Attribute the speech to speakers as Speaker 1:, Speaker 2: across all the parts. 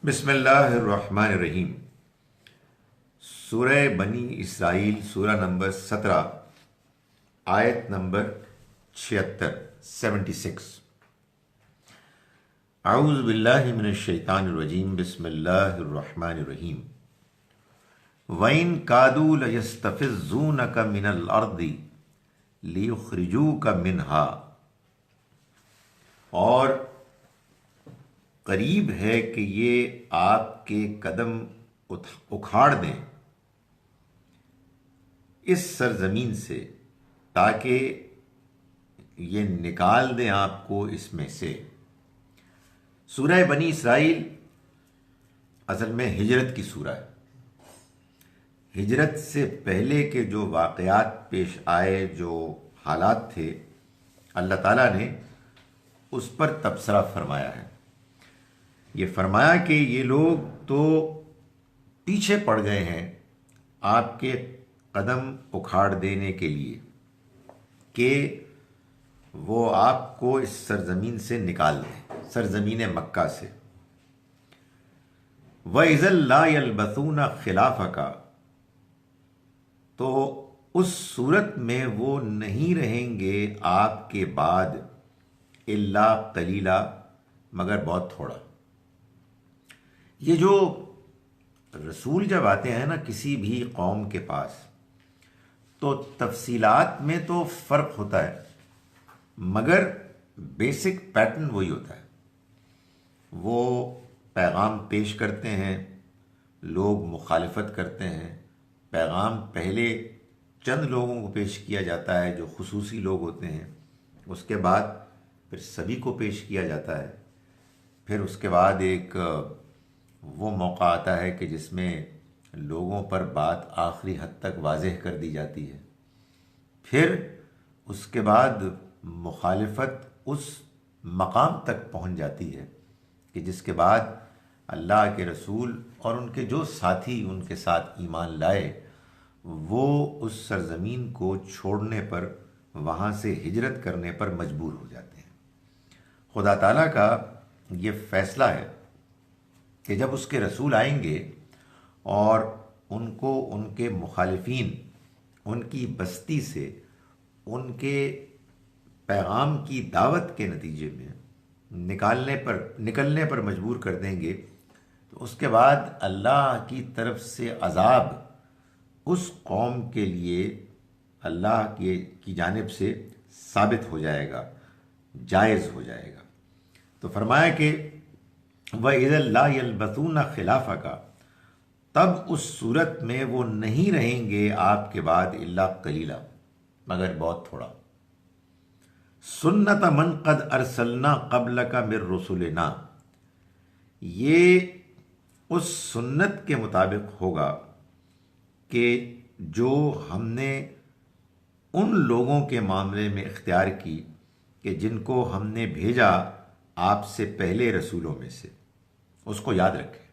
Speaker 1: बिस्मिल्लाहिर्रहमानिर्रहीम। सूरह बनी इसराइल, सूरह नंबर 17, आयत नंबर 76। आऊज़ु बिल्लाहि मिनश शैतानिर रजीम। बिस्मिल्लाहिर्रहमानिर्रहीम। वइन कादू लयस्तफिज़ूनका मिनल अर्दि लियुखरिजूका मिनहा। और करीब है कि ये आपके कदम उखाड़ दें इस सरजमीन से, ताकि ये निकाल दें आपको इसमें से। सूरह बनी इसराइल असल में हिजरत की सूरह है। हिजरत से पहले के जो वाक़यात पेश आए, जो हालात थे, अल्लाह ताला ने उस पर तबसरा फरमाया है। ये फरमाया कि ये लोग तो पीछे पड़ गए हैं आपके कदम उखाड़ देने के लिए कि वो आपको इस सरजमीन से निकाल दें, सरजमीन मक्का से। व इज़ल ला यल्बसूना खिलाफका, तो उस सूरत में वो नहीं रहेंगे आपके बाद इल्ला कलीला, मगर बहुत थोड़ा। ये जो रसूल जब आते हैं ना किसी भी कौम के पास, तो तफसीलात में तो फ़र्क होता है, मगर बेसिक पैटर्न वही होता है। वो पैगाम पेश करते हैं, लोग मुखालिफत करते हैं। पैगाम पहले चंद लोगों को पेश किया जाता है जो खुसूसी लोग होते हैं, उसके बाद फिर सभी को पेश किया जाता है। फिर उसके बाद एक वो मौका आता है कि जिसमें लोगों पर बात आखिरी हद तक वाज़ेह कर दी जाती है। फिर उसके बाद मुखालिफत उस मकाम तक पहुंच जाती है कि जिसके बाद अल्लाह के रसूल और उनके जो साथी उनके साथ ईमान लाए, वो उस सरजमीन को छोड़ने पर, वहाँ से हिजरत करने पर मजबूर हो जाते हैं। खुदा ताला का ये फ़ैसला है कि जब उसके रसूल आएंगे और उनको उनके मुखालिफीन उनकी बस्ती से उनके पैगाम की दावत के नतीजे में निकलने पर मजबूर कर देंगे, तो उसके बाद अल्लाह की तरफ से अजाब उस कौम के लिए अल्लाह की जानिब से साबित हो जाएगा, जायज़ हो जाएगा। तो फरमाया कि व इज़ल ला यल्बसूना खिलाफका, तब उस सूरत में वो नहीं रहेंगे आपके बाद इल्ला कलीला, मगर बहुत थोड़ा। सुन्नत मन कद अरसलना क़ब्लका मिर रुसुलिना, ये उस सुन्नत के मुताबिक होगा कि जो हमने उन लोगों के मामले में इख्तियार की कि जिनको हमने भेजा आपसे पहले रसूलों में से। उसको याद रखें,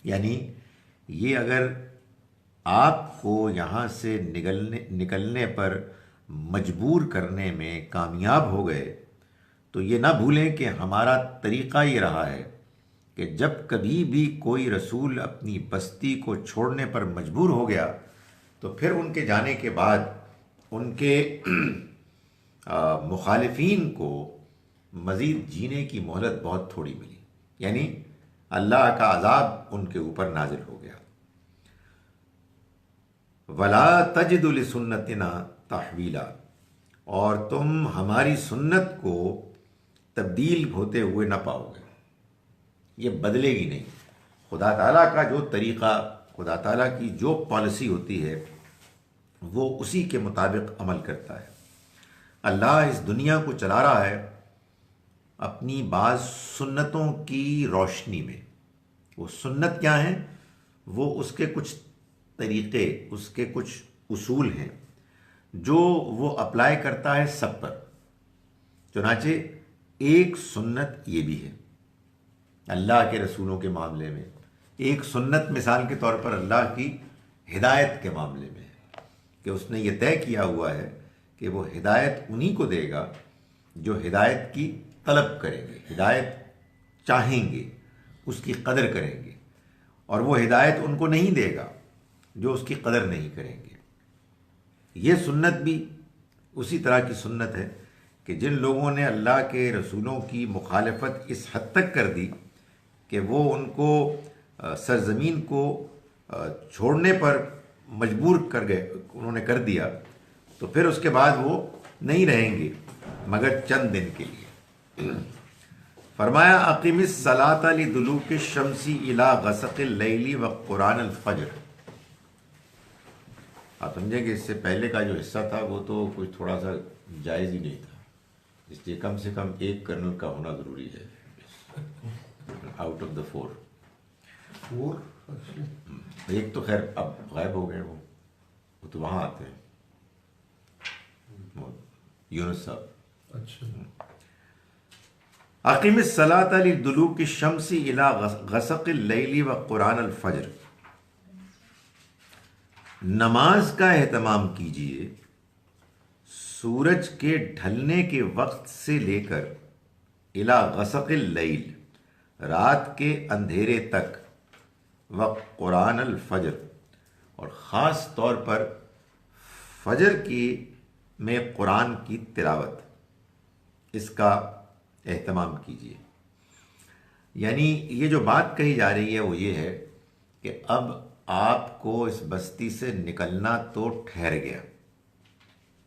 Speaker 1: यानी ये अगर आपको यहाँ से निकलने पर मजबूर करने में कामयाब हो गए, तो ये ना भूलें कि हमारा तरीक़ा ये रहा है कि जब कभी भी कोई रसूल अपनी बस्ती को छोड़ने पर मजबूर हो गया, तो फिर उनके जाने के बाद उनके मुखालिफीन को मज़ीद जीने की मोहलत बहुत थोड़ी मिली, यानी अल्लाह का अजाब उनके ऊपर नाजिल हो गया। वला तजिदु लिसुन्नतिना तहवीला, और तुम हमारी सुन्नत को तब्दील होते हुए न पाओगे, ये बदलेगी नहीं। खुदा ताला का जो तरीक़ा, खुदा ताला की जो पॉलिसी होती है, वो उसी के मुताबिक अमल करता है। अल्लाह इस दुनिया को चला रहा है अपनी बाज़ सुन्नतों की रोशनी में। वो सुन्नत क्या हैं? वो उसके कुछ तरीक़े, उसके कुछ उसूल हैं जो वो अप्लाई करता है सब पर। चुनाचे एक सुन्नत ये भी है अल्लाह के रसूलों के मामले में। एक सुन्नत मिसाल के तौर पर अल्लाह की हिदायत के मामले में है कि उसने ये तय किया हुआ है कि वो हिदायत उन्हीं को देगा जो हिदायत की तलब करेंगे, हिदायत चाहेंगे, उसकी कदर करेंगे, और वो हिदायत उनको नहीं देगा जो उसकी कदर नहीं करेंगे। ये सुन्नत भी उसी तरह की सुन्नत है कि जिन लोगों ने अल्लाह के रसूलों की मुखालफत इस हद तक कर दी कि वो उनको सरजमीन को छोड़ने पर मजबूर कर गए, उन्होंने कर दिया, तो फिर उसके बाद वो नहीं रहेंगे मगर चंद दिन के लिए। फरमाया अक़िमिस सलाता लिदुलूकि शम्सी इला गसक़िल लैली व क़ुरान अल फ़ज्र। आप समझेंगे इससे पहले का जो हिस्सा था वो तो कुछ थोड़ा सा जायज़ ही नहीं था, इसलिए कम से कम एक कर्नल का होना ज़रूरी है आउट ऑफ द फोर। एक तो खैर अब गायब हो गए, वो तो वहाँ आते हैं, यूनुस साहब।
Speaker 2: अच्छा।
Speaker 1: अक़िमिस सलाता लिदुलूकि शम्सी इला गसक़िल लैली व क़ुरान अल फ़ज्र। नमाज का एहतमाम कीजिए सूरज के ढलने के वक्त से लेकर इला गसक़िल लैल, रात के अंधेरे तक, व क़ुरान अल फ़ज्र, और ख़ास तौर पर फ़जर की में कुरान की तिलावत, इसका एहतमाम कीजिए। यानी ये जो बात कही जा रही है वो ये है कि अब आपको इस बस्ती से निकलना तो ठहर गया,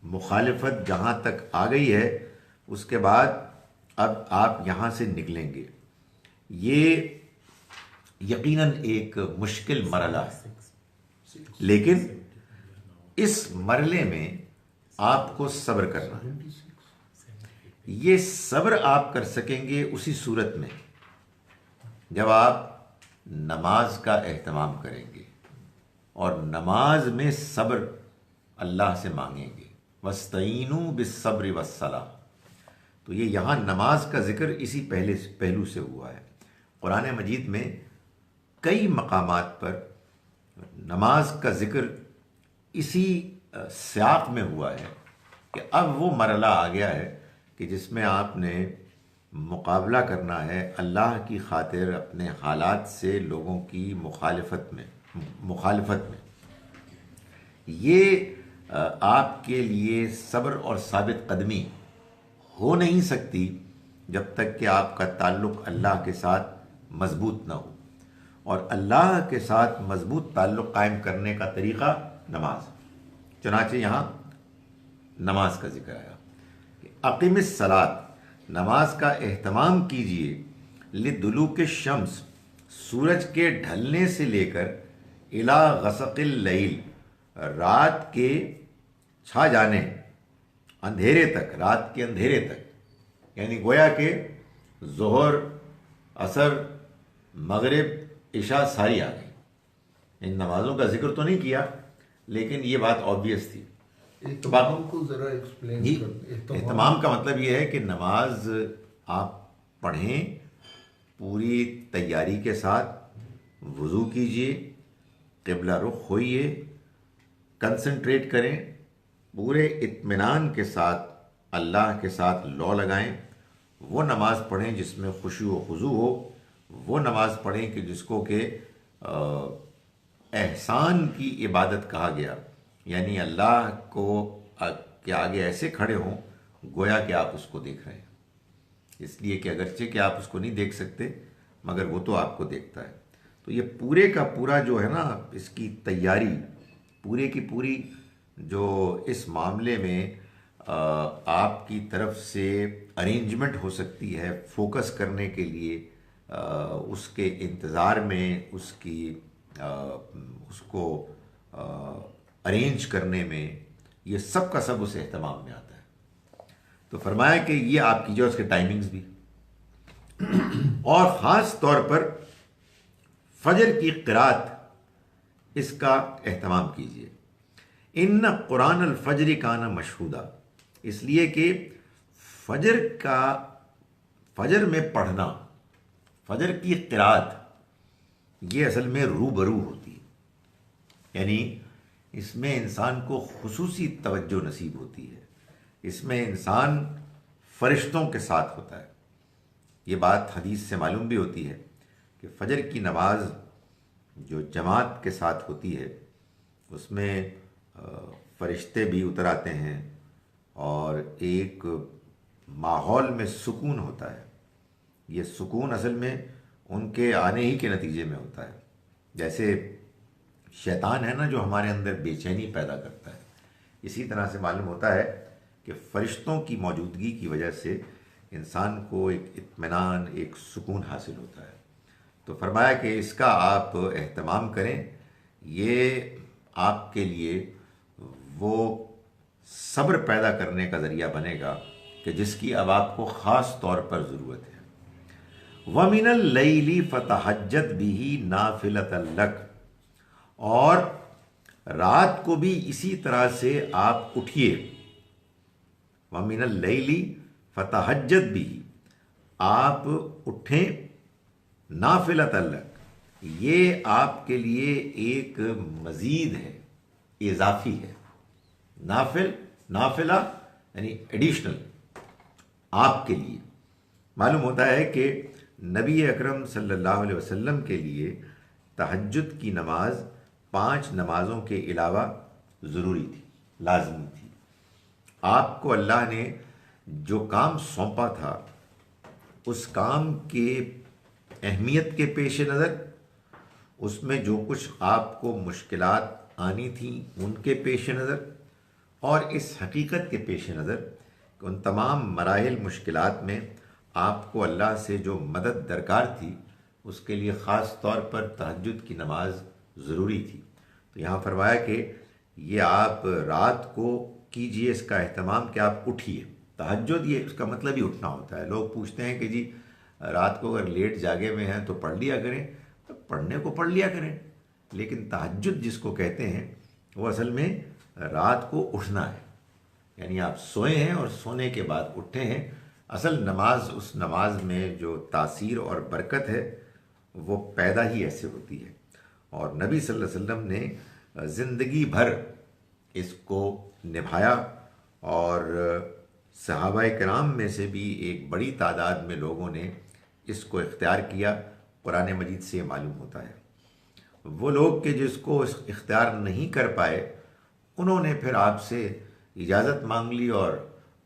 Speaker 1: मुखालिफत जहाँ तक आ गई है उसके बाद अब आप यहाँ से निकलेंगे। ये यकीनन एक मुश्किल मरला है, लेकिन इस मरले में आपको सब्र करना है। ये सब्र आप कर सकेंगे उसी सूरत में जब आप नमाज का एहतमाम करेंगे और नमाज में सब्र अल्लाह से मांगेंगे। वस्तईनु बिस्सब्रि वस्सलाह, तो ये यहाँ नमाज का जिक्र इसी पहलू से हुआ है। कुरान मजीद में कई मकामात पर नमाज का जिक्र इसी सियाक में हुआ है कि अब वो मरला आ गया है कि जिसमें आपने मुकाबला करना है अल्लाह की खातिर अपने हालात से लोगों की मुखालफत में। ये आपके लिए सब्र और साबित कदमी हो नहीं सकती जब तक कि आपका ताल्लुक़ अल्लाह के साथ मजबूत ना हो, और अल्लाह के साथ मजबूत ताल्लुक़ कायम करने का तरीक़ा नमाज। चुनाचे यहाँ नमाज का जिक्र आया कि अक़िमिस सलात, नमाज का एहतमाम कीजिए, लिदुलूकि शम्स, सूरज के ढलने से लेकर इला गसक़िल लैल, रात के छा जाने, अंधेरे तक, रात के अंधेरे तक, यानी गोया के ज़ोहर, असर, मगरिब, इशा सारी आ गई। इन नमाज़ों का जिक्र तो नहीं किया लेकिन ये बात ऑब्वियस थी।
Speaker 2: एहतमाम को ज़रा एक्सप्लेन कर।
Speaker 1: एहतमाम का मतलब ये है कि नमाज आप पढ़ें पूरी तैयारी के साथ, वज़ू कीजिए, क़िबला रुख होइए, कंसंट्रेट करें, पूरे इत्मीनान के साथ अल्लाह के साथ लौ लगाएं। वो नमाज पढ़ें जिसमें खुशू व खुजू हो, वो नमाज पढ़ें कि जिसको के एहसान की इबादत कहा गया, यानी अल्लाह को के आगे ऐसे खड़े हों गोया कि आप उसको देख रहे हैं, इसलिए कि अगरचे कि आप उसको नहीं देख सकते मगर वो तो आपको देखता है। तो ये पूरे का पूरा जो है ना, इसकी तैयारी पूरे की पूरी जो इस मामले में आपकी तरफ से अरेंजमेंट हो सकती है फोकस करने के लिए, उसके इंतज़ार में, उसको अरेंज करने में, ये सब का सब उस एहतमाम में आता है। तो फरमाया कि ये आप कीजिए, उसके टाइमिंग्स भी, और ख़ास तौर पर फजर की क़िरात, इसका एहतमाम कीजिए। इन्न कुरान अल फजर काना मशहूदा, इसलिए कि फजर में पढ़ना, फजर की क़िरात, ये असल में रूबरू होती है, यानी इसमें इंसान को खुसूसी तवज्जो नसीब होती है, इसमें इंसान फरिश्तों के साथ होता है। ये बात हदीस से मालूम भी होती है कि फ़जर की नमाज जो जमात के साथ होती है उसमें फ़रिश्ते भी उतर आते हैं और एक माहौल में सुकून होता है। ये सुकून असल में उनके आने ही के नतीजे में होता है। जैसे शैतान है ना जो हमारे अंदर बेचैनी पैदा करता है, इसी तरह से मालूम होता है कि फ़रिश्तों की मौजूदगी की वजह से इंसान को एक इत्मीनान, एक सुकून हासिल होता है। तो फरमाया कि इसका आप एहतमाम करें, ये आपके लिए वो सब्र पैदा करने का ज़रिया बनेगा कि जिसकी अब आपको ख़ास तौर पर ज़रूरत है। वमिनल लैली फ़तहज्जद बिही नाफिलतन लक, और रात को भी इसी तरह से आप उठिए। वमिनल लैली फ़तहज्जद बिही, आप उठें, नाफिलतन लक, ये आपके लिए एक मज़ीद है, इजाफी है। नाफिला यानी एडिशनल, आपके लिए। मालूम होता है कि नबी अकरम सल्लल्लाहु अलैहि वसल्लम के लिए तहज्जुद की नमाज 5 नमाज़ों के अलावा ज़रूरी थी, लाजमी थी। आपको अल्लाह ने जो काम सौंपा था उस काम के अहमियत के पेश नज़र, उसमें जो कुछ आपको मुश्किलात आनी थी उनके पेश नज़र, और इस हकीकत के पेश नज़र कि उन तमाम मराहिल मुश्किलात में आपको अल्लाह से जो मदद दरकार थी उसके लिए ख़ास तौर पर तहज्जुद की नमाज ज़रूरी थी। तो यहाँ फरमाया कि ये आप रात को कीजिए, इसका अहतमाम कि आप उठिए। तहज्जुद ये उसका मतलब ही उठना होता है। लोग पूछते हैं कि जी रात को अगर लेट जागे में हैं तो पढ़ लिया करें, तो पढ़ने को पढ़ लिया करें, लेकिन तहज्जुद जिसको कहते हैं वो असल में रात को उठना है। यानी आप सोए हैं और सोने के बाद उठे हैं। असल नमाज, उस नमाज में जो तासीर और बरकत है वो पैदा ही ऐसे होती है। और नबी सल्लल्लाहु अलैहि वसल्लम ने ज़िंदगी भर इसको निभाया और सहाबाए किराम में से भी एक बड़ी तादाद में लोगों ने इसको इख्तियार किया। कुरान मजीद से मालूम होता है वो लोग कि जिसको इख्तियार नहीं कर पाए उन्होंने फिर आपसे इजाज़त मांग ली और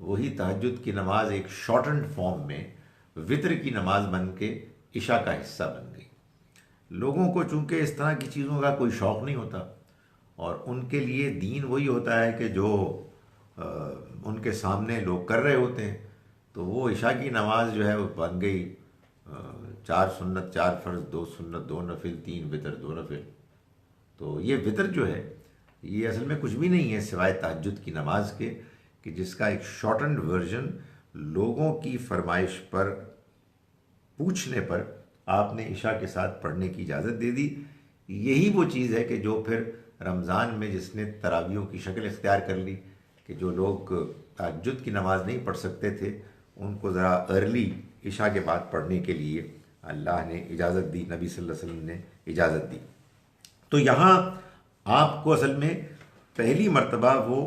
Speaker 1: वही तहज्जुद की नमाज एक शॉर्टन्ड फॉर्म में वितर की नमाज बन के इशा का हिस्सा बन गई। लोगों को चूँकि इस तरह की चीज़ों का कोई शौक़ नहीं होता और उनके लिए दीन वही होता है कि जो उनके सामने लोग कर रहे होते हैं, तो वो इशा की नमाज जो है वो बन गई 4 सुन्नत 4 फ़र्ज़ 2 सुन्नत 2 नफिल 3 वितर 2 नफिल। तो ये वितर जो है ये असल में कुछ भी नहीं है सिवाय तहज्जुद की नमाज के, कि जिसका एक शॉर्टन्ड वर्जन लोगों की फरमाइश पर, पूछने पर आपने इशा के साथ पढ़ने की इजाज़त दे दी। यही वो चीज़ है कि जो फिर रमज़ान में जिसने तरावियों की शक्ल इख्तियार कर ली कि जो लोग तहज्जुद की नमाज नहीं पढ़ सकते थे उनको ज़रा अर्ली इशा के बाद पढ़ने के लिए अल्लाह ने इजाज़त दी, नबी सल्लल्लाहु अलैहि वसल्लम ने इजाज़त दी। तो यहाँ आपको असल में पहली मर्तबा वो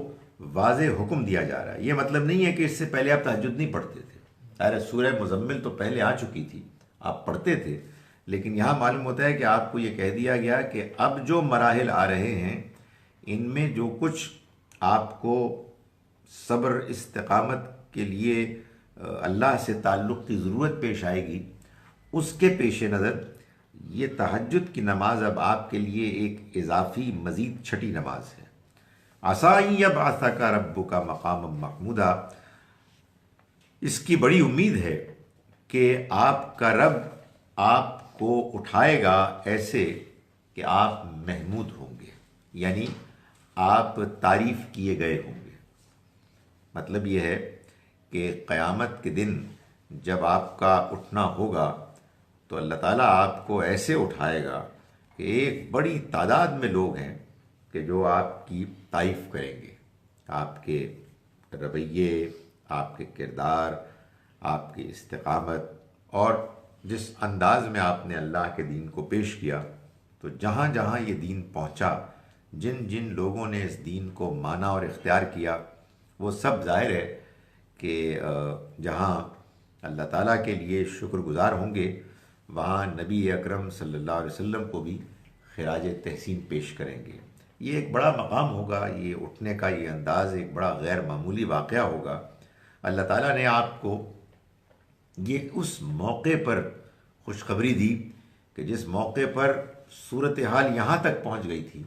Speaker 1: वाज़े हुक्म दिया जा रहा है। ये मतलब नहीं है कि इससे पहले आप तहज्जुद नहीं पढ़ते थे। अरे सूरह मुज़म्मिल तो पहले आ चुकी थी, आप पढ़ते थे, लेकिन यहाँ मालूम होता है कि आपको ये कह दिया गया कि अब जो मराहिल आ रहे हैं इनमें जो कुछ आपको सब्र इस्तिकामत के लिए अल्लाह से ताल्लुक़ की ज़रूरत पेश आएगी, उसके पेश नज़र ये तहज्जुद की नमाज अब आपके लिए एक इजाफ़ी मज़ीद छठी नमाज है। आसाई अब आसा का रब्बु का मकाम महमूदा, इसकी बड़ी उम्मीद है कि आपका रब आपको उठाएगा ऐसे कि आप महमूद होंगे, यानी आप तारीफ़ किए गए होंगे। मतलब यह है कि क़यामत के दिन जब आपका उठना होगा तो अल्लाह ताला आपको ऐसे उठाएगा कि एक बड़ी तादाद में लोग हैं कि जो आपकी तारीफ़ करेंगे, आपके रवैये, आपके किरदार, आपकी इस्तिकामत और जिस अंदाज़ में आपने अल्लाह के दीन को पेश किया। तो जहाँ जहाँ ये दीन पहुँचा, जिन जिन लोगों ने इस दीन को माना और इख्तियार किया, वो सब ज़ाहिर है कि जहाँ अल्लाह ताला के लिए शुक्रगुज़ार होंगे वहाँ नबी अकरम सल्लल्लाहु अलैहि वसल्लम को भी खिराज तहसीन पेश करेंगे। ये एक बड़ा मकाम होगा, ये उठने का ये अंदाज़ एक बड़ा गैर मामूली वाक़या होगा। अल्लाह ताला ने आपको ये उस मौके पर खुशखबरी दी कि जिस मौके पर सूरत हाल यहाँ तक पहुँच गई थी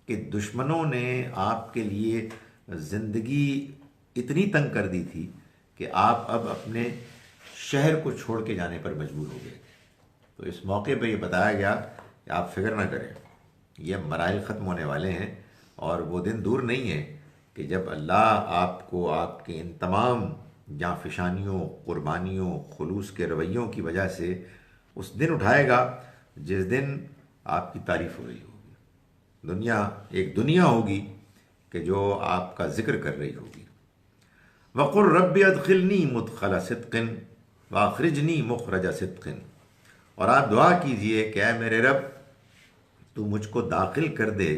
Speaker 1: कि दुश्मनों ने आपके लिए ज़िंदगी इतनी तंग कर दी थी कि आप अब अपने शहर को छोड़ के जाने पर मजबूर हो गए। तो इस मौके पर यह बताया गया कि आप फिक्र ना करें, ये मराइल ख़त्म होने वाले हैं और वो दिन दूर नहीं है कि जब अल्लाह आपको आपके इन तमाम जाँफिशानियों, कुर्बानियों, खुलूस के रवैयों की वजह से उस दिन उठाएगा जिस दिन आपकी तारीफ़ हो रही होगी। एक दुनिया होगी कि जो आपका ज़िक्र कर रही होगी। वक़ुल रब्बि अदखिलनी मुदखला सिद्क़िन व अखरिजनी मुखरज सिद्क़िन, और आप दुआ कीजिए कि ऐ मेरे रब, तू मुझको दाखिल कर दे,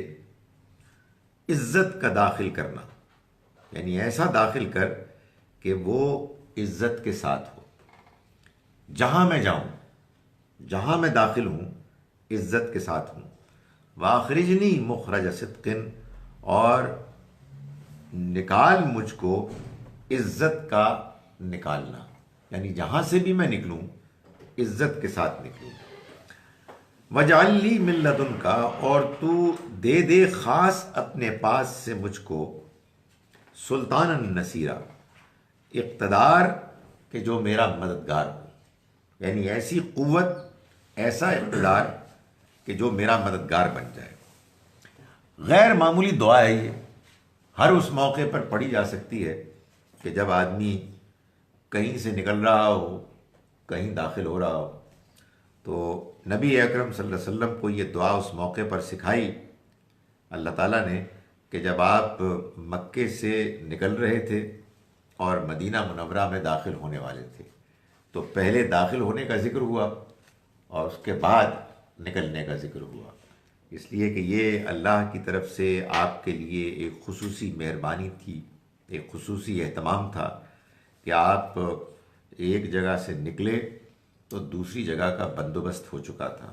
Speaker 1: इज़्ज़त का दाखिल करना, यानी ऐसा दाखिल कर कि वो इज़्ज़त के साथ हो। जहाँ मैं जाऊँ, जहाँ मैं दाखिल हूँ, इज़्ज़त के साथ हूँ। वाखरिजनी मुखरज सिद्क़िन, और निकाल मुझको इज़्ज़त का निकालना, यानी जहाँ से भी मैं निकलूँ इज़्ज़त के साथ निकलूँ। वजअल्नी मिन लदुनका, और तू दे दे ख़ास अपने पास से मुझको सुल्तानन नसीरा, इक़्तिदार के जो मेरा मददगार हो, यानी ऐसी क़ुव्वत, ऐसा इक़्तिदार कि जो मेरा मददगार बन जाए। गैर मामूली दुआ है ये, हर उस मौके पर पढ़ी जा सकती है कि जब आदमी कहीं से निकल रहा हो, कहीं दाखिल हो रहा हो। तो नबी अकरम सल्लल्लाहु अलैहि वसल्लम को ये दुआ उस मौके पर सिखाई अल्लाह ताला ने कि जब आप मक्के से निकल रहे थे और मदीना मुनव्वरा में दाखिल होने वाले थे। तो पहले दाखिल होने का जिक्र हुआ और उसके बाद निकलने का जिक्र हुआ, इसलिए कि ये अल्लाह की तरफ से आपके लिए एक खुसूसी मेहरबानी थी, एक खुसूसी एहतमाम था कि आप एक जगह से निकले तो दूसरी जगह का बंदोबस्त हो चुका था।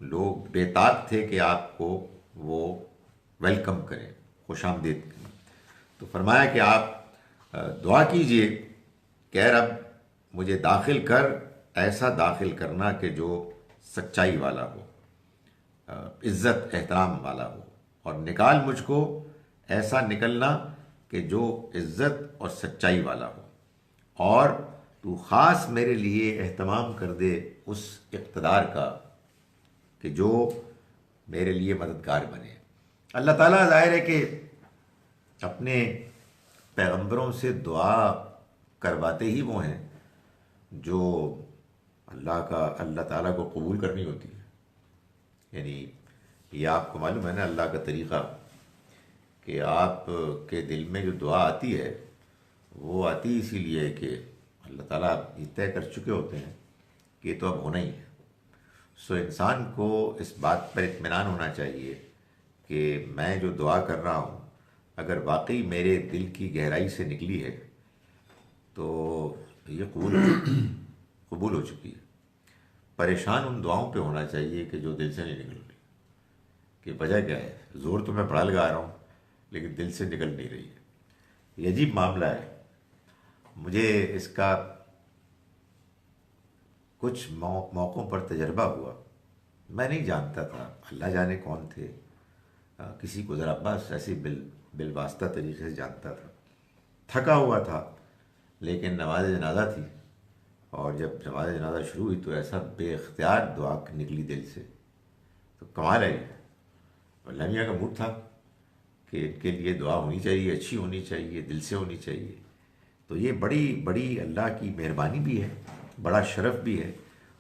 Speaker 1: लोग बेताब थे कि आपको वो वेलकम करें, खुशामदीद करें। तो फरमाया कि आप दुआ कीजिए कि रब मुझे दाखिल कर, ऐसा दाखिल करना कि जो सच्चाई वाला हो, इज़्ज़त एहतराम वाला हो, और निकाल मुझको ऐसा निकलना कि जो इज़्ज़त और सच्चाई वाला हो, और तू ख़ास मेरे लिए एहतमाम कर दे उस इक़्तिदार का कि जो मेरे लिए मददगार बने। अल्लाह ताला ज़ाहिर है कि अपने पैगंबरों से दुआ करवाते ही वो हैं जो अल्लाह ताला को कबूल करनी होती है। यानी ये आपको मालूम है ना अल्लाह का तरीक़ा कि आप के दिल में जो दुआ आती है वो आती इसीलिए है कि अल्लाह ताला ये तय कर चुके होते हैं कि ये तो अब होना ही है। सो इंसान को इस बात पर इत्मीनान होना चाहिए कि मैं जो दुआ कर रहा हूँ अगर वाकई मेरे दिल की गहराई से निकली है तो ये कबूल हो चुकी है। परेशान उन दुआओं पे होना चाहिए कि जो दिल से नहीं निकल रही, कि वजह क्या है, ज़ोर तो मैं बड़ा लगा रहा हूँ लेकिन दिल से निकल नहीं रही है। ये अजीब मामला है। मुझे इसका कुछ मौक़ों पर तजर्बा हुआ। मैं नहीं जानता था, अल्लाह जाने कौन थे, किसी को ज़रा बस ऐसे बिलवास्ता तरीके से जानता था। थका हुआ था लेकिन नमाज जनाजा थी, और जब नमाज जनाजा शुरू हुई तो ऐसा बेख्तियार दुआ निकली दिल से, तो कमाल है। अल्लाह मियाँ का मूड था कि इनके लिए दुआ होनी चाहिए, अच्छी होनी चाहिए, दिल से होनी चाहिए। तो ये बड़ी बड़ी अल्लाह की मेहरबानी भी है, बड़ा शरफ़ भी है,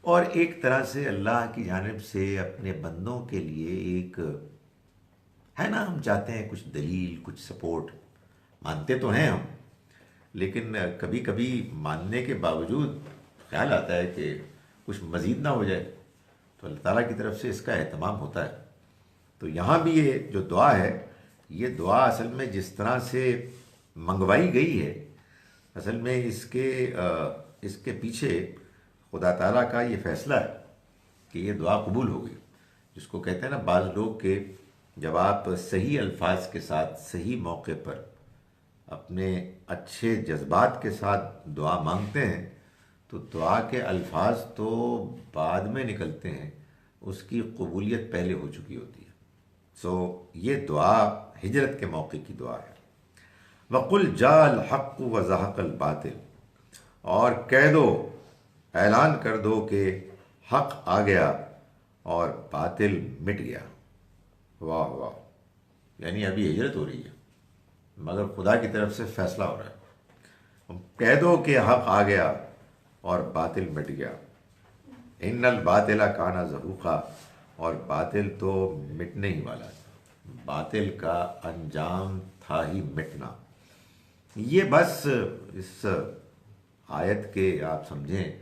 Speaker 1: और एक तरह से अल्लाह की जानिब से अपने बंदों के लिए एक है ना, हम चाहते हैं कुछ दलील, कुछ सपोर्ट। मानते तो हैं हम, लेकिन कभी कभी मानने के बावजूद ख्याल आता है कि कुछ मज़ीद ना हो जाए, तो अल्लाह ताला की तरफ से इसका एहतमाम होता है। तो यहाँ भी ये जो दुआ है, ये दुआ असल में जिस तरह से मंगवाई गई है, असल में इसके पीछे खुदा ताला का ये फ़ैसला है कि ये दुआ कबूल हो गई। जिसको कहते हैं ना बाज़ लोग के जब आप सही अल्फाज के साथ सही मौके पर अपने अच्छे जज्बात के साथ दुआ मांगते हैं तो दुआ के अल्फाज तो बाद में निकलते हैं, उसकी कबूलियत पहले हो चुकी होती है। सो ये दुआ हिजरत के मौके की दुआ है। वकुल जाल हक़ व ज़हक़ल बातिल, और कह दो, ऐलान कर दो कि हक़ आ गया और बातिल मिट गया। वाह वाह, यानी अभी हिजरत हो रही है मगर खुदा की तरफ से फैसला हो रहा है। कह दो कि हक़ आ गया और बातिल मिट गया। इन्नल बातिला काना ज़हूक़ा, और बातिल तो मिटने ही वाला था, बातिल का अंजाम था ही मिटना। ये बस इस आयत के आप समझें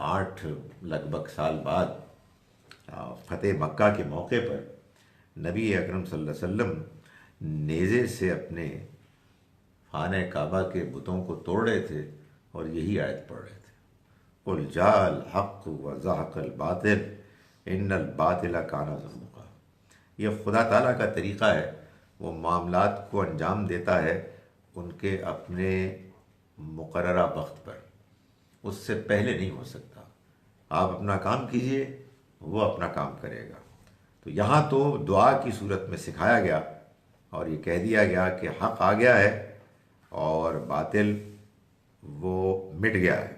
Speaker 1: 8 लगभग साल बाद फ़तेह मक्का के मौके पर नबी अकरम सल्लल्लाहु अलैहि वसल्लम नेज़े से अपने खाने काबा के बुतों को तोड़ रहे थे और यही आयत पढ़ रहे थे, कुल जाल हक़ व ज़हक़ल बातिल इन्नल बातिला काना ज़हूक़ा। ये खुदा ताला का तरीक़ा है, वो मामलात को अंजाम देता है उनके अपने मुकर्ररा वक्त पर, उससे पहले नहीं हो सकता। आप अपना काम कीजिए, वो अपना काम करेगा। तो यहाँ तो दुआ की सूरत में सिखाया गया और ये कह दिया गया कि हक़ आ गया है और बातिल वो मिट गया है,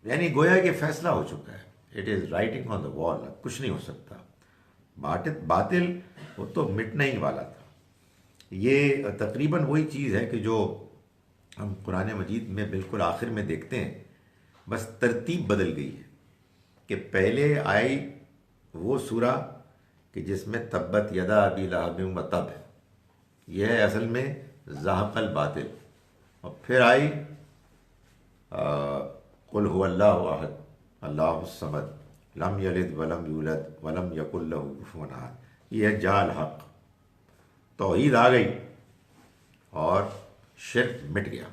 Speaker 1: यानी गोया कि फैसला हो चुका है। It is writing on the wall, अब कुछ नहीं हो सकता। बातिल वो तो मिटने ही वाला था। ये तकरीबन वही चीज़ है कि जो हम कुरान मजीद में बिल्कुल आखिर में देखते हैं, बस तरतीब बदल गई है कि पहले आई वो सूरा कि जिसमें तब्बत यदा अबी लहब व तब है, यह है असल में ज़हक़ल बातिल, और फिर आई कुल हुवल्लाहु अहद अल्लाहुस समद लम यलिद वलम यूलद वलम यकुल लहू कुफुवन अहद, यह है जाल हक़। तौहीद आ गई और शिर्क मिट गया।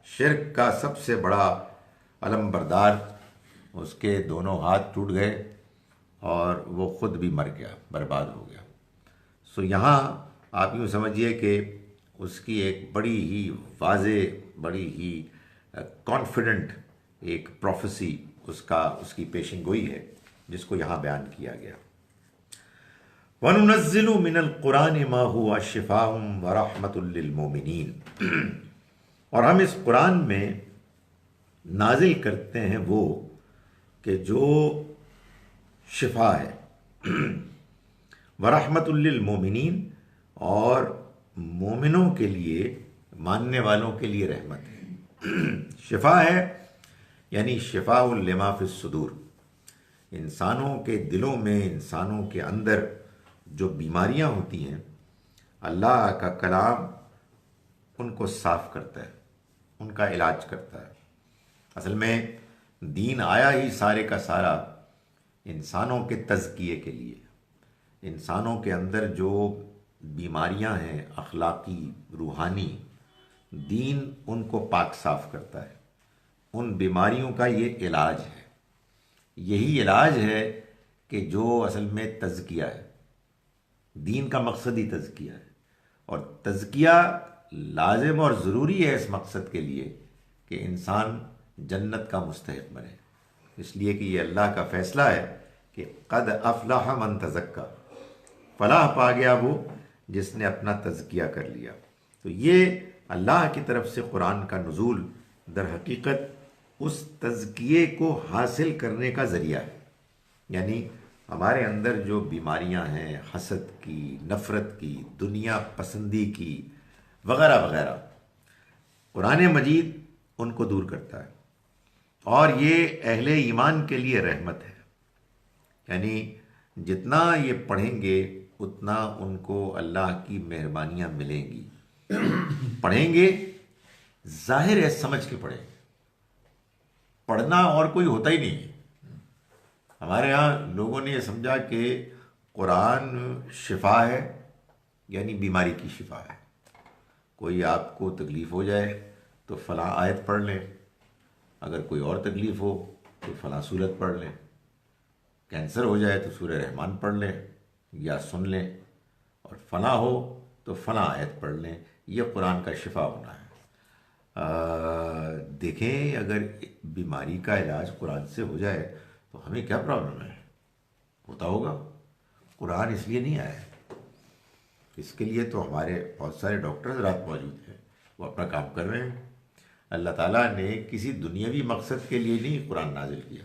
Speaker 1: शिर्क का सबसे बड़ा अलमबरदार, उसके दोनों हाथ टूट गए और वो ख़ुद भी मर गया, बर्बाद हो गया। सो यहाँ आप यूँ समझिए कि उसकी एक बड़ी ही वाज़े, बड़ी ही कॉन्फिडेंट एक प्रोफेसी उसकी पेशिन गोई है जिसको यहाँ बयान किया गया। वनुनज़्ज़िलु मिनल कुरान मा हुवा शिफ़ाउन व रहमतुल लिल मोमिनीन, और हम इस कुरान में नाजिल करते हैं वो कि जो शिफा है, व रहमतुल लिल मोमिनीन, और मोमिनों के लिए, मानने वालों के लिए रहमत है। शिफा है यानी शिफाउल लिमा फिस सुदूर, इंसानों के दिलों में, इंसानों के अंदर जो बीमारियां होती हैं, अल्लाह का कलाम उनको साफ करता है, उनका इलाज करता है। असल में दीन आया ही सारे का सारा इंसानों के तज़किये के लिए। इंसानों के अंदर जो बीमारियां हैं अखलाकी, रूहानी, दीन उनको पाक साफ करता है। उन बीमारियों का ये इलाज है। यही इलाज है कि जो असल में तज़किया है, दीन का मकसद ही तज़किया है, और तज़किया लाजिम और ज़रूरी है इस मकसद के लिए कि इंसान जन्नत का मुस्तहिक़ बने। इसलिए कि ये अल्लाह का फ़ैसला है कि क़द अफ़लह मन तज़क्का, फलाह पा गया वो जिसने अपना तज़किया कर लिया। तो ये अल्लाह की तरफ से कुरान का नुज़ूल दर हकीकत उस तज़किये को हासिल करने का ज़रिया है। यानी हमारे अंदर जो बीमारियां हैं, हसद की, नफ़रत की, दुनिया पसंदी की, वग़ैरह वग़ैरह, कुरान मजीद उनको दूर करता है। और ये अहले ईमान के लिए रहमत है। यानी जितना ये पढ़ेंगे उतना उनको अल्लाह की मेहरबानियाँ मिलेंगी। पढ़ेंगे, जाहिर है समझ के पढ़ेंगे, पढ़ना और कोई होता ही नहीं है। हमारे यहाँ लोगों ने ये समझा कि कुरान शिफा है, यानी बीमारी की शिफा है। कोई आपको तकलीफ़ हो जाए तो फ़लाँ आयत पढ़ लें, अगर कोई और तकलीफ़ हो तो फ़लाँ सूरत पढ़ लें। कैंसर हो जाए तो सूरह रहमान पढ़ लें या सुन लें, और फना हो तो फना आयत पढ़ लें। ये कुरान का शिफा होना है। देखें, अगर बीमारी का इलाज कुरान से हो जाए तो हमें क्या प्रॉब्लम है? होता होगा। कुरान इसलिए नहीं आया है, इसके लिए तो हमारे बहुत सारे डॉक्टर हज़रात मौजूद हैं, वो अपना काम कर रहे हैं। अल्लाह ताला ने किसी दुनियावी मकसद के लिए नहीं कुरान नाजिल किया,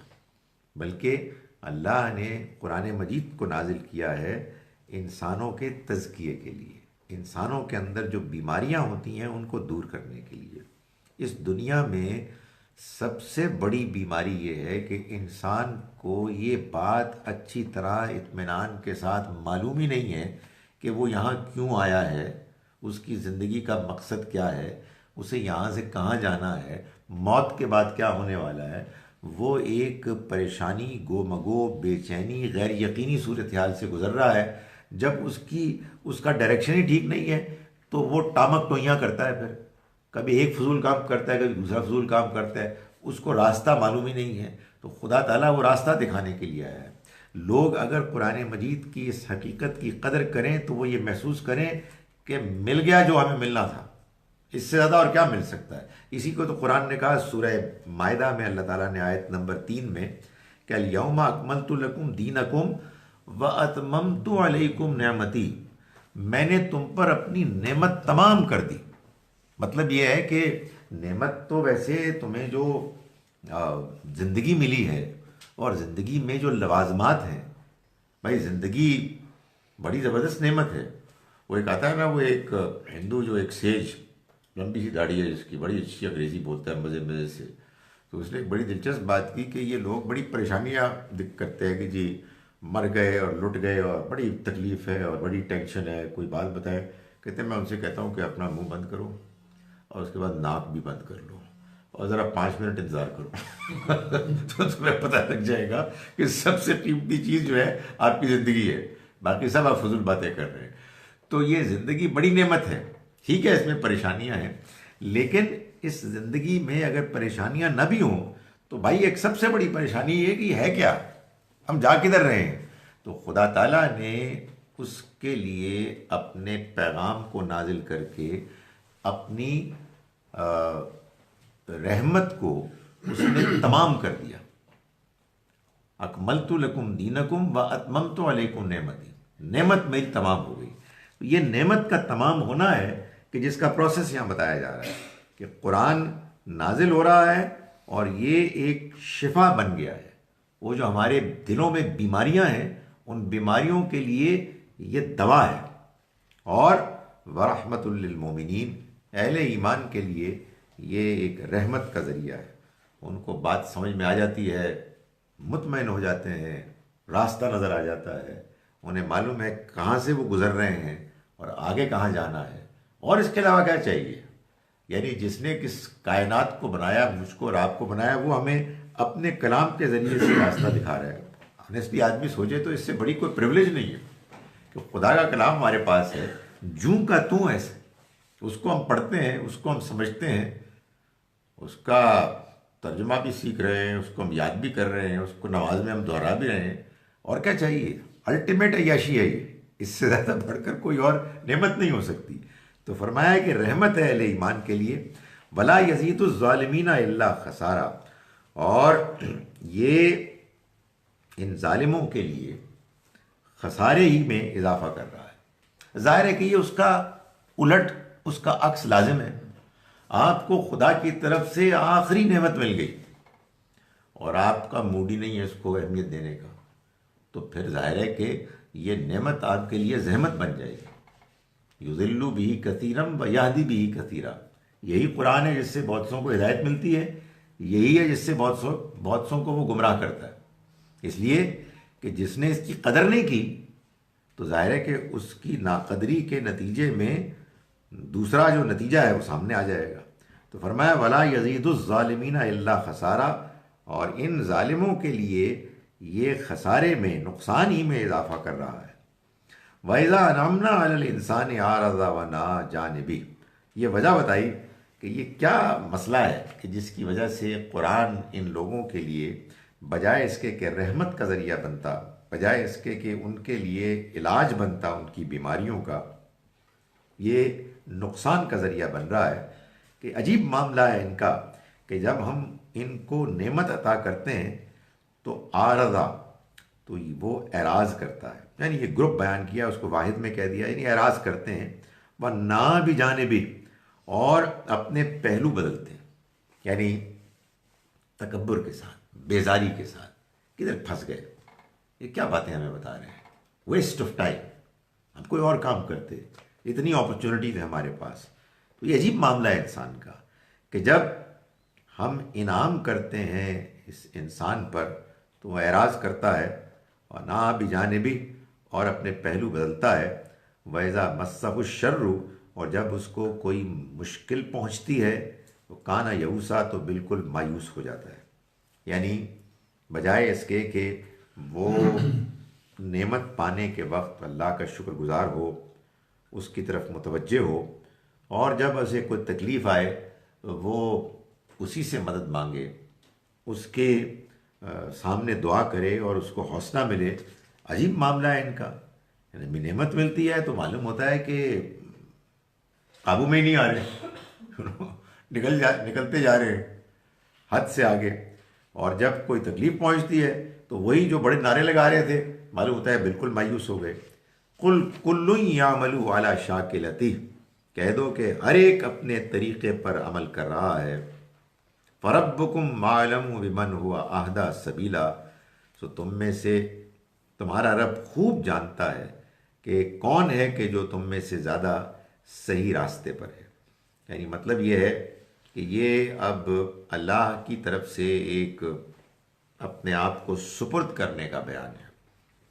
Speaker 1: बल्कि अल्लाह ने कुरान मजीद को नाजिल किया है इंसानों के तज़किये के लिए, इंसानों के अंदर जो बीमारियां होती हैं उनको दूर करने के लिए। इस दुनिया में सबसे बड़ी बीमारी ये है कि इंसान को ये बात अच्छी तरह इत्मीनान के साथ मालूम ही नहीं है कि वो यहाँ क्यों आया है, उसकी ज़िंदगी का मकसद क्या है, उसे यहाँ से कहाँ जाना है, मौत के बाद क्या होने वाला है। वो एक परेशानी, गोमगो, बेचैनी, गैर यकीनी सूरत हाल से गुजर रहा है। जब उसका डायरेक्शन ही ठीक नहीं है तो वो टामक टोइयाँ करता है, फिर कभी एक फजूल काम करता है, कभी दूसरा फजूल काम करता है, उसको रास्ता मालूम ही नहीं है। तो खुदा ताला वो रास्ता दिखाने के लिए आया है। लोग अगर कुरान मजीद की इस हकीकत की कदर करें तो वो ये महसूस करें कि मिल गया जो हमें मिलना था, इससे ज़्यादा और क्या मिल सकता है। इसी को तो कुरान ने कहा सूरह मायदा में, अल्लाह ताला ने आयत नंबर 3 में कि अल यौमा अकमलतु लकुम दीनकुम व अतममतु अलैकुम नेमती, मैंने तुम पर अपनी नेमत तमाम कर दी। मतलब यह है कि नेमत तो वैसे तुम्हें जो ज़िंदगी मिली है और ज़िंदगी में जो लवाजमात हैं, भाई ज़िंदगी बड़ी ज़बरदस्त नेमत है। वो एक आता है ना, वो एक हिंदू जो एक सेज, लंबी सी दाढ़ी है जिसकी, बड़ी अच्छी अंग्रेज़ी बोलता है मज़े मज़े से, तो उसने एक बड़ी दिलचस्प बात की कि ये लोग बड़ी परेशानियाँ करते हैं कि जी मर गए और लुट गए और बड़ी तकलीफ़ है और बड़ी टेंशन है, कोई बात बताए। कहते हैं मैं उनसे कहता हूँ कि अपना मुंह बंद करो और उसके बाद नाक भी बंद कर लो और ज़रा 5 मिनट इंतज़ार करो तो तुम्हें पता लग जाएगा कि सबसे कीमती चीज़ जो है आपकी ज़िंदगी है, बाकी सब आप फजूल बातें कर रहे हैं। तो ये ज़िंदगी बड़ी नेमत है, ठीक है, इसमें परेशानियां हैं, लेकिन इस ज़िंदगी में अगर परेशानियां न भी हों तो भाई एक सबसे बड़ी परेशानी ये कि है क्या, हम जा किधर रहे हैं। तो खुदा ताला ने उसके लिए अपने पैगाम को नाजिल करके अपनी रहमत को उसने तमाम कर दिया। अकमलतु लकुम दीनकुम व अतममतु अलैकुम नेमती, नेमत मेरी तमाम हो गई। तो ये नेमत का तमाम होना है कि जिसका प्रोसेस यहाँ बताया जा रहा है कि कुरान नाजिल हो रहा है और ये एक शिफा बन गया है। वो जो हमारे दिलों में बीमारियां हैं उन बीमारियों के लिए ये दवा है, और वरहमतुल लिल मोमिनीन, अहले ईमान के लिए ये एक रहमत का ज़रिया है। उनको बात समझ में आ जाती है, मुतमईन हो जाते हैं, रास्ता नज़र आ जाता है, उन्हें मालूम है कहाँ से वो गुज़र रहे हैं और आगे कहाँ जाना है, और इसके अलावा क्या चाहिए। यानी जिसने किस कायनात को बनाया, मुझको और आपको बनाया, वो हमें अपने कलाम के ज़रिए से रास्ता दिखा रहा है। ऑनेस्टली आदमी सोचे तो इससे बड़ी कोई प्रिविलेज नहीं है कि खुदा का कलाम हमारे पास है, जूं का तू ऐसे, उसको हम पढ़ते हैं, उसको हम समझते हैं, उसका तर्जुमा भी सीख रहे हैं, उसको हम याद भी कर रहे हैं, उसको नमाज में हम दोहरा भी रहे हैं, और क्या चाहिए। अल्टीमेट अय्याशी है ये, इससे ज़्यादा बढ़कर कोई और नेमत नहीं हो सकती। तो फरमाया कि रहमत है अहले ईमान के लिए, वला यज़ीदुज़ ज़ालिमीना इल्ला खसारा, और ये इन जालिमों के लिए खसारे ही में इजाफा कर रहा है। जाहिर है कि ये उसका उलट, उसका अक्स लाजिम है। आपको खुदा की तरफ से आखिरी नेमत मिल गई और आपका मूड ही नहीं है इसको अहमियत देने का, तो फिर जाहिर है कि ये नेमत आपके लिए जहमत बन जाएगी। युज़िल्लु बिही कसीरम व यहदी बिही कसीरा, यही कुरान है जिससे बहुत सौ को हिदायत मिलती है, यही है जिससे बहुत सौ को वो गुमराह करता है। इसलिए कि जिसने इसकी कदर नहीं की तो जाहिर है कि उसकी नाकदरी के नतीजे में दूसरा जो नतीजा है वो सामने आ जाएगा। तो फरमाया वला यज़ीदुज़ ज़ालिमीना इल्ला खसारा, और इन जालिमों के लिए ये खसारे में, नुकसान ही में इजाफा कर रहा है। वइज़ा अनअमना अलल इंसान आरज़ा व ना जानिबी, ये वजह बताई कि ये क्या मसला है कि जिसकी वजह से कुरान इन लोगों के लिए बजाय इसके कि रहमत का ज़रिया बनता, बजाय इसके कि उनके लिए इलाज बनता उनकी बीमारियों का, ये नुकसान का ज़रिया बन रहा है। कि अजीब मामला है इनका कि जब हम इनको नेमत अता करते हैं तो आरज़ा, तो वो एराज़ करता है। यानी ये ग्रुप बयान किया, उसको वाहिद में कह दिया, यानी एराज़ करते हैं। वह ना भी जाने भी, और अपने पहलू बदलते हैं, यानी तकब्बुर के साथ, बेजारी के साथ। किधर फंस गए, ये क्या बातें हमें बता रहे हैं, वेस्ट ऑफ टाइम, हम कोई और काम करते, इतनी अपॉर्चुनिटीज है हमारे पास। तो ये अजीब मामला है इंसान का कि जब हम इनाम करते हैं इस इंसान पर तो वह एराज़ करता है, और ना भी जाने भी, और अपने पहलू बदलता है। वैज़ा मस्सहु शर्रु, और जब उसको कोई मुश्किल पहुंचती है तो काना यऊसा, तो बिल्कुल मायूस हो जाता है। यानी बजाय इसके कि वो नेमत पाने के वक्त अल्लाह का शुक्रगुजार हो, उसकी तरफ मुतवज्जे हो, और जब उसे कोई तकलीफ़ आए तो वो उसी से मदद मांगे, उसके सामने दुआ करे और उसको हौसला मिले। अजीब मामला है इनका। यानी नेमत मिलती है तो मालूम होता है कि काबू में ही नहीं आ रहे निकलते जा रहे हैं हद से आगे। और जब कोई तकलीफ पहुंचती है तो वही जो बड़े नारे लगा रहे थे, मालूम होता है बिल्कुल मायूस हो गए। कुल कुल्लु यामलु अला शाकिलती, कह दो कि हर एक अपने तरीके पर अमल कर रहा है। फरब्बुकुम मालम बिमन हुआ आहदा सबीला, सो तुम में से तुम्हारा रब खूब जानता है कि कौन है कि जो तुम में से ज़्यादा सही रास्ते पर है। यानी मतलब ये है कि ये अब अल्लाह की तरफ से एक अपने आप को सुपुर्द करने का बयान है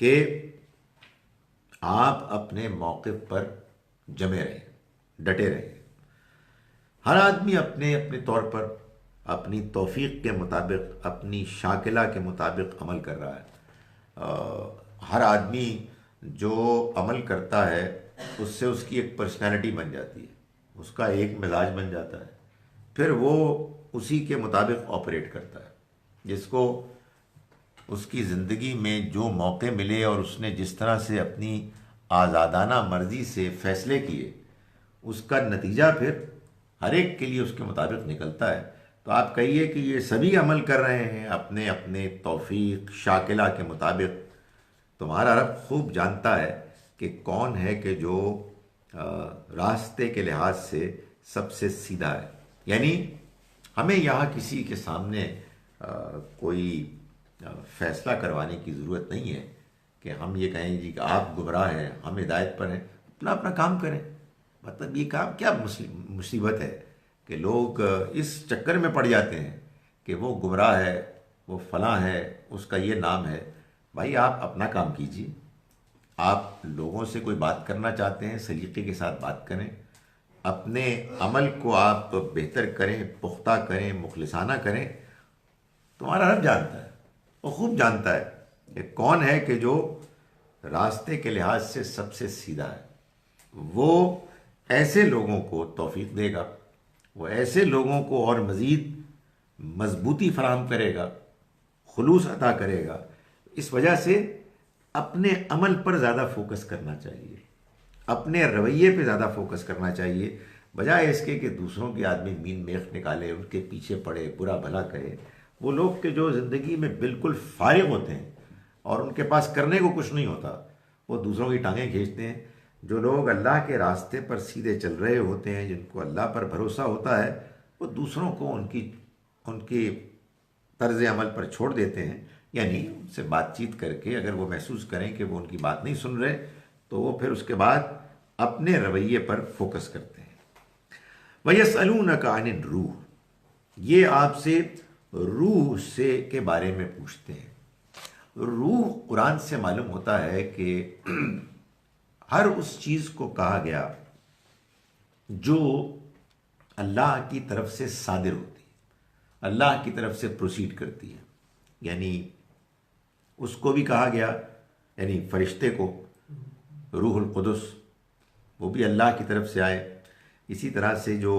Speaker 1: कि आप अपने मौक़िफ़ पर जमे रहें, डटे रहें। हर आदमी अपने अपने तौर पर अपनी तौफीक के मुताबिक, अपनी शाकिला के मुताबिक अमल कर रहा है। हर आदमी जो अमल करता है उससे उसकी एक पर्सनैलिटी बन जाती है, उसका एक मिजाज बन जाता है, फिर वो उसी के मुताबिक ऑपरेट करता है। जिसको उसकी ज़िंदगी में जो मौके मिले और उसने जिस तरह से अपनी आज़ादाना मर्ज़ी से फ़ैसले किए, उसका नतीजा फिर हर एक के लिए उसके मुताबिक निकलता है। तो आप कहिए कि ये सभी अमल कर रहे हैं अपने अपने तौफीक शाकिला के मुताबिक। तुम्हारा रब खूब जानता है कि कौन है कि जो रास्ते के लिहाज से सबसे सीधा है। यानी हमें यहाँ किसी के सामने कोई फ़ैसला करवाने की ज़रूरत नहीं है कि हम ये कहें जी कि आप गुमराह हैं, हम हिदायत पर हैं। अपना अपना काम करें। मतलब ये काम क्या मुसीबत है कि लोग इस चक्कर में पड़ जाते हैं कि वो गुमराह है, वो फलां है, उसका ये नाम है। भाई आप अपना काम कीजिए। आप लोगों से कोई बात करना चाहते हैं, सलीके के साथ बात करें, अपने अमल को आप बेहतर करें, पुख्ता करें, मुखलिसाना करें। तुम्हारा रब जानता है, वो खूब जानता है कि कौन है कि जो रास्ते के लिहाज से सबसे सीधा है। वो ऐसे लोगों को तौफीक देगा, वो ऐसे लोगों को और मज़ीद मजबूती फराहम करेगा, खुलूस अता करेगा। इस वजह से अपने अमल पर ज़्यादा फोकस करना चाहिए, अपने रवैये पे ज़्यादा फोकस करना चाहिए, बजाय इसके कि दूसरों के आदमी मीन मेख निकाले, उनके पीछे पड़े, बुरा भला कहे। वो लोग के जो ज़िंदगी में बिल्कुल फारिग होते हैं और उनके पास करने को कुछ नहीं होता, वो दूसरों की टांगें खींचते हैं। जो लोग अल्लाह के रास्ते पर सीधे चल रहे होते हैं, जिनको अल्लाह पर भरोसा होता है, वो दूसरों को उनकी तर्ज अमल पर छोड़ देते हैं। यानी उनसे बातचीत करके अगर वो महसूस करें कि वो उनकी बात नहीं सुन रहे, तो वो फिर उसके बाद अपने रवैये पर फोकस करते हैं। वयसअलूनका अनिर रूह, ये आपसे रूह से के बारे में पूछते हैं। रूह कुरान से मालूम होता है कि हर उस चीज़ को कहा गया जो अल्लाह की तरफ से सादिर होती है, अल्लाह की तरफ से प्रोसीड करती है। यानी उसको भी कहा गया, यानी फरिश्ते को रूहुल कुदस, वो भी अल्लाह की तरफ से आए। इसी तरह से जो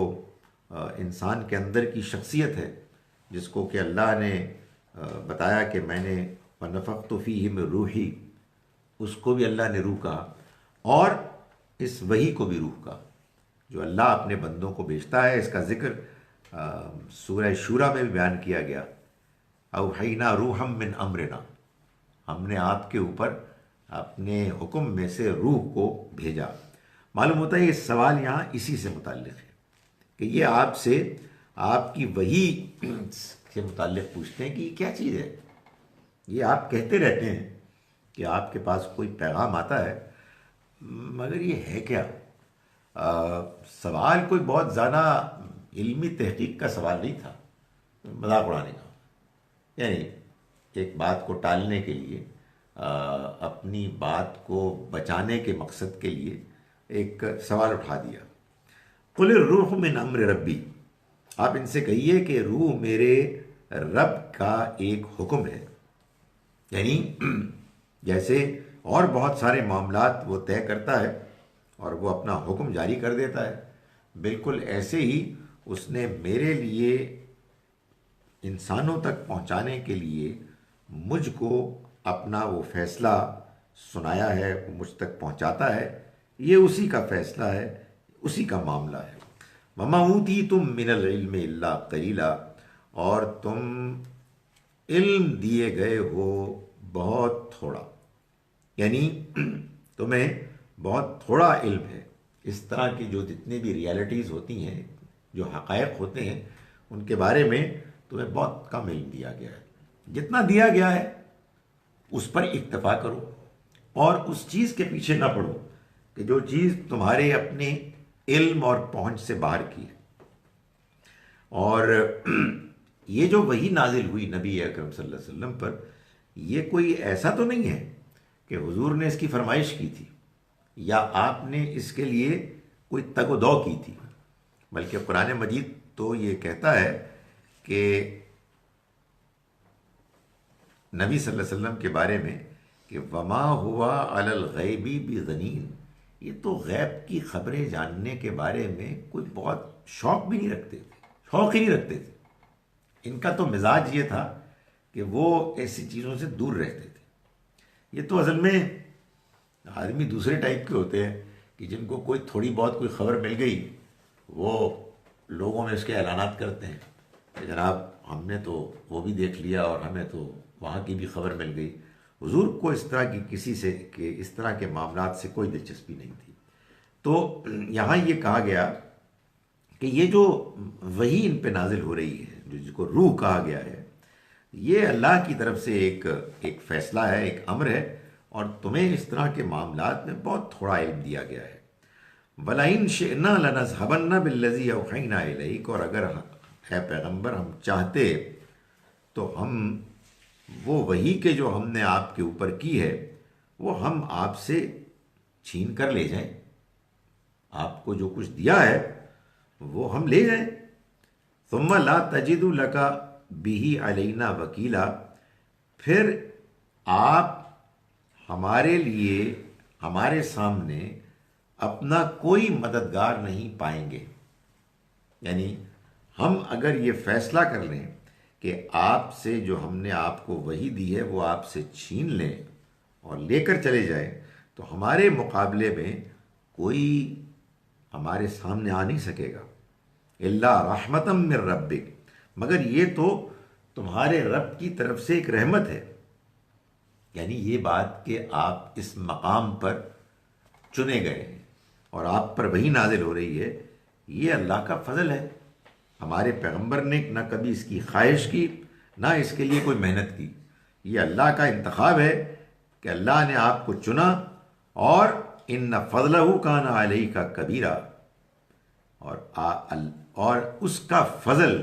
Speaker 1: इंसान के अंदर की शख्सियत है, जिसको कि अल्लाह ने बताया कि मैंने वनफ़ख़्तु फ़ीहि मिन रूही, उसको भी अल्लाह ने रूह कहा, और इस वही को भी रूह कहा जो अल्लाह अपने बंदों को भेजता है। इसका जिक्र सूरह शूरा में भी बयान किया गया, अवहैना रूहम मिन अमरिना, हमने आपके ऊपर अपने हुक्म में से रूह को भेजा। मालूम होता है ये सवाल यहाँ इसी से मुताल्लिक़ है कि ये आपसे आपकी वही से मुताल्लिक़ पूछते हैं कि ये क्या चीज़ है। ये आप कहते रहते हैं कि आपके पास कोई पैगाम आता है, मगर ये है क्या? सवाल कोई बहुत ज़्यादा इल्मी तहकीक का सवाल नहीं था, मजाक उड़ाने का। यानी एक बात को टालने के लिए, अपनी बात को बचाने के मकसद के लिए एक सवाल उठा दिया। कुल रूह मिन अम्र रब्बी, आप इनसे कहिए कि रूह मेरे रब का एक हुक्म है। यानी जैसे और बहुत सारे मामलात वो तय करता है और वो अपना हुक्म जारी कर देता है, बिल्कुल ऐसे ही उसने मेरे लिए इंसानों तक पहुंचाने के लिए मुझको अपना वो फैसला सुनाया है, वो मुझ तक पहुंचाता है। ये उसी का फैसला है, उसी का मामला है। वमा ऊती तुम मिनल इल्म इल्ला कलीला, और तुम इल्म दिए गए हो बहुत थोड़ा, यानी तुम्हें बहुत थोड़ा इल्म है। इस तरह की जो जितनी भी रियलिटीज़ होती हैं, जो हक़ाइक़ होते हैं, उनके बारे में तुम्हें बहुत कम इल्म दिया गया है। जितना दिया गया है उस पर इक्तफा करो और उस चीज़ के पीछे ना पड़ो कि जो चीज़ तुम्हारे अपने इल्म और पहुंच से बाहर की है। और ये जो वही नाजिल हुई नबी अकरम सल्लल्लाहु अलैहि वसल्लम पर, ये कोई ऐसा तो नहीं है कि हुजूर ने इसकी फरमाइश की थी या आपने इसके लिए कोई तगदौ की थी, बल्कि कुरान मजीद तो ये कहता है कि नबी सल्लल्लाहु अलैहि वसल्लम के बारे में कि वमा हुआ अलल गैबी बिज़नीन, ये तो गैब की खबरें जानने के बारे में कोई बहुत शौक भी नहीं रखते थे, शौक ही नहीं रखते थे। इनका तो मिजाज ये था कि वो ऐसी चीज़ों से दूर रहते थे। ये तो असल में आदमी दूसरे टाइप के होते हैं कि जिनको कोई थोड़ी बहुत कोई खबर मिल गई, वो लोगों में इसके ऐलानात करते हैं कि जनाब हमने तो वो भी देख लिया और हमें तो वहाँ की भी खबर मिल गई। हुजूर को इस तरह की किसी से के इस तरह के मामलात से कोई दिलचस्पी नहीं थी। तो यहाँ ये कहा गया कि ये जो वही इन पे नाजिल हो रही है, जो जिसको रूह कहा गया है, ये अल्लाह की तरफ से एक फ़ैसला है, एक अम्र है, और तुम्हें इस तरह के मामलात में बहुत थोड़ा इल्म दिया गया है। वलाइन शिअना लनज़हबन्ना बिल्लज़ी औहैना इलैक, और अगर है पैगम्बर हम चाहते तो हम वो वही के जो हमने आपके ऊपर की है वो हम आपसे छीन कर ले जाएं। आपको जो कुछ दिया है वो हम ले जाएं। सुम्मा ला तजिदु लका बिही अलैना वकीला, फिर आप हमारे लिए हमारे सामने अपना कोई मददगार नहीं पाएंगे। यानी हम अगर ये फैसला कर लें कि आपसे जो हमने आपको वही दी है वो आपसे छीन लें और लेकर चले जाएं, तो हमारे मुकाबले में कोई हमारे सामने आ नहीं सकेगा। इल्ला रहमतम मिर रब्बिक, मगर ये तो तुम्हारे रब की तरफ से एक रहमत है। यानी ये बात कि आप इस मकाम पर चुने गए हैं और आप पर वही नाजिल हो रही है, ये अल्लाह का फजल है। हमारे पैगंबर ने न कभी इसकी ख्वाहिश की, ना इसके लिए कोई मेहनत की। ये अल्लाह का इंतखाब है कि अल्लाह ने आपको चुना, और इन्ना फजलहू काना अलैका कबीरा, और उसका फजल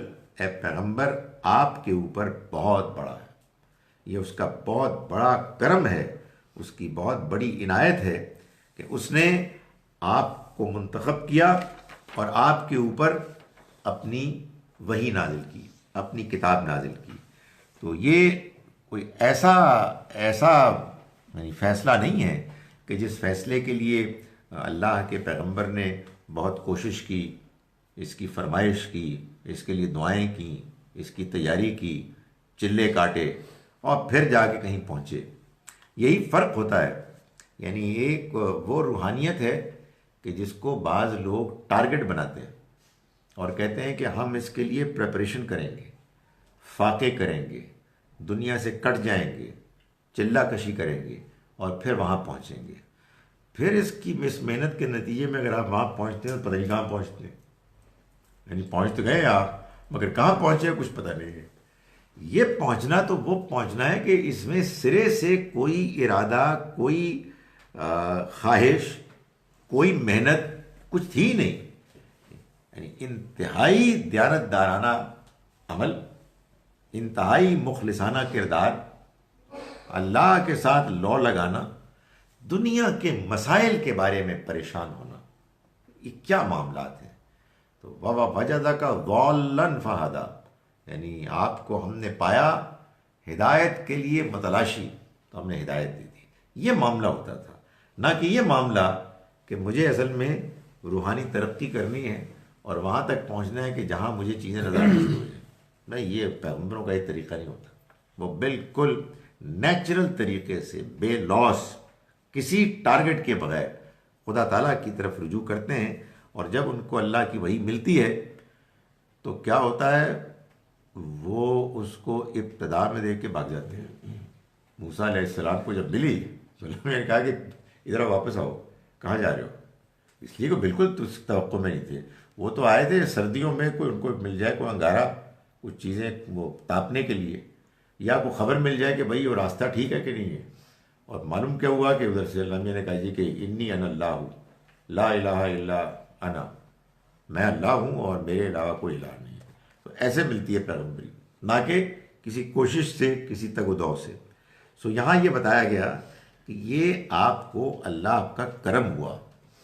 Speaker 1: ए पैगंबर आपके ऊपर बहुत बड़ा है। ये उसका बहुत बड़ा करम है, उसकी बहुत बड़ी इनायत है कि उसने आपको मुंतखब किया और आपके ऊपर अपनी वही नाजिल की, अपनी किताब नाजिल की। तो ये कोई ऐसा ऐसा यानी फ़ैसला नहीं है कि जिस फ़ैसले के लिए अल्लाह के पैगंबर ने बहुत कोशिश की, इसकी फरमाइश की, इसके लिए दुआएं की, इसकी तैयारी की, चिल्ले काटे और फिर जाके कहीं पहुँचे। यही फ़र्क होता है। यानी एक वो रूहानियत है कि जिसको बाज़ लोग टारगेट बनाते हैं और कहते हैं कि हम इसके लिए प्रिपरेशन करेंगे, फाके करेंगे, दुनिया से कट जाएंगे, चिल्ला कशी करेंगे और फिर वहाँ पहुँचेंगे। फिर इसकी इस मेहनत के नतीजे में अगर आप वहाँ पहुँचते हैं तो पता नहीं कहाँ पहुँचते हैं। यानी पहुँच तो गए आप, मगर कहाँ पहुँचे कुछ पता नहीं है। ये पहुँचना तो वो पहुँचना है कि इसमें सिरे से कोई इरादा, कोई ख्वाहिश, कोई मेहनत कुछ थी नहीं। यानी इंतहाई दयानतदाराना अमल, इंतहाई मुखलिसाना किरदार, अल्लाह के साथ लौ लगाना, दुनिया के मसाइल के बारे में परेशान होना, ये क्या मामलात हैं। तो वाह वजदा का ज़ाल्लन फ़हदा, यानी आपको हमने पाया हिदायत के लिए मतलाशी, तो हमने हिदायत दे दी। ये मामला होता था, ना कि ये मामला कि मुझे असल में रूहानी तरक्की करनी है और वहाँ तक पहुँचना है कि जहाँ मुझे चीज़ें नज़र आनी शुरू हो जाए। नहीं, ये पैगम्बरों का एक तरीका नहीं होता। वो बिल्कुल नेचुरल तरीके से बेलॉस किसी टारगेट के बगैर खुदा ताला की तरफ रुजू करते हैं। और जब उनको अल्लाह की वही मिलती है तो क्या होता है, वो उसको इब्तदा में देख के भाग जाते हैं। मूसा अलैहिस्सलाम को जब मिली तो उन्होंने कहा कि इधर वापस आओ, कहाँ जा रहे हो। इसलिए को बिल्कुल तवक्को में नहीं थे। वो तो आए थे सर्दियों में, कोई उनको मिल जाए कोई अंगारा, कुछ चीज़ें वो तापने के लिए, या को खबर मिल जाए कि भाई वो रास्ता ठीक है कि नहीं है। और मालूम क्या हुआ कि उधर से अल्लाह ने कहा जी कि इन्नी अन अल्लाह हूँ ला इलाहा इल्ला अना, मैं अल्लाह हूँ और मेरे अलावा कोई इलाह नहीं है। तो ऐसे मिलती है पैगम्बरी, ना कि किसी कोशिश से, किसी तगुदौ से। सो यहाँ ये बताया गया कि ये आपको अल्लाह का करम हुआ,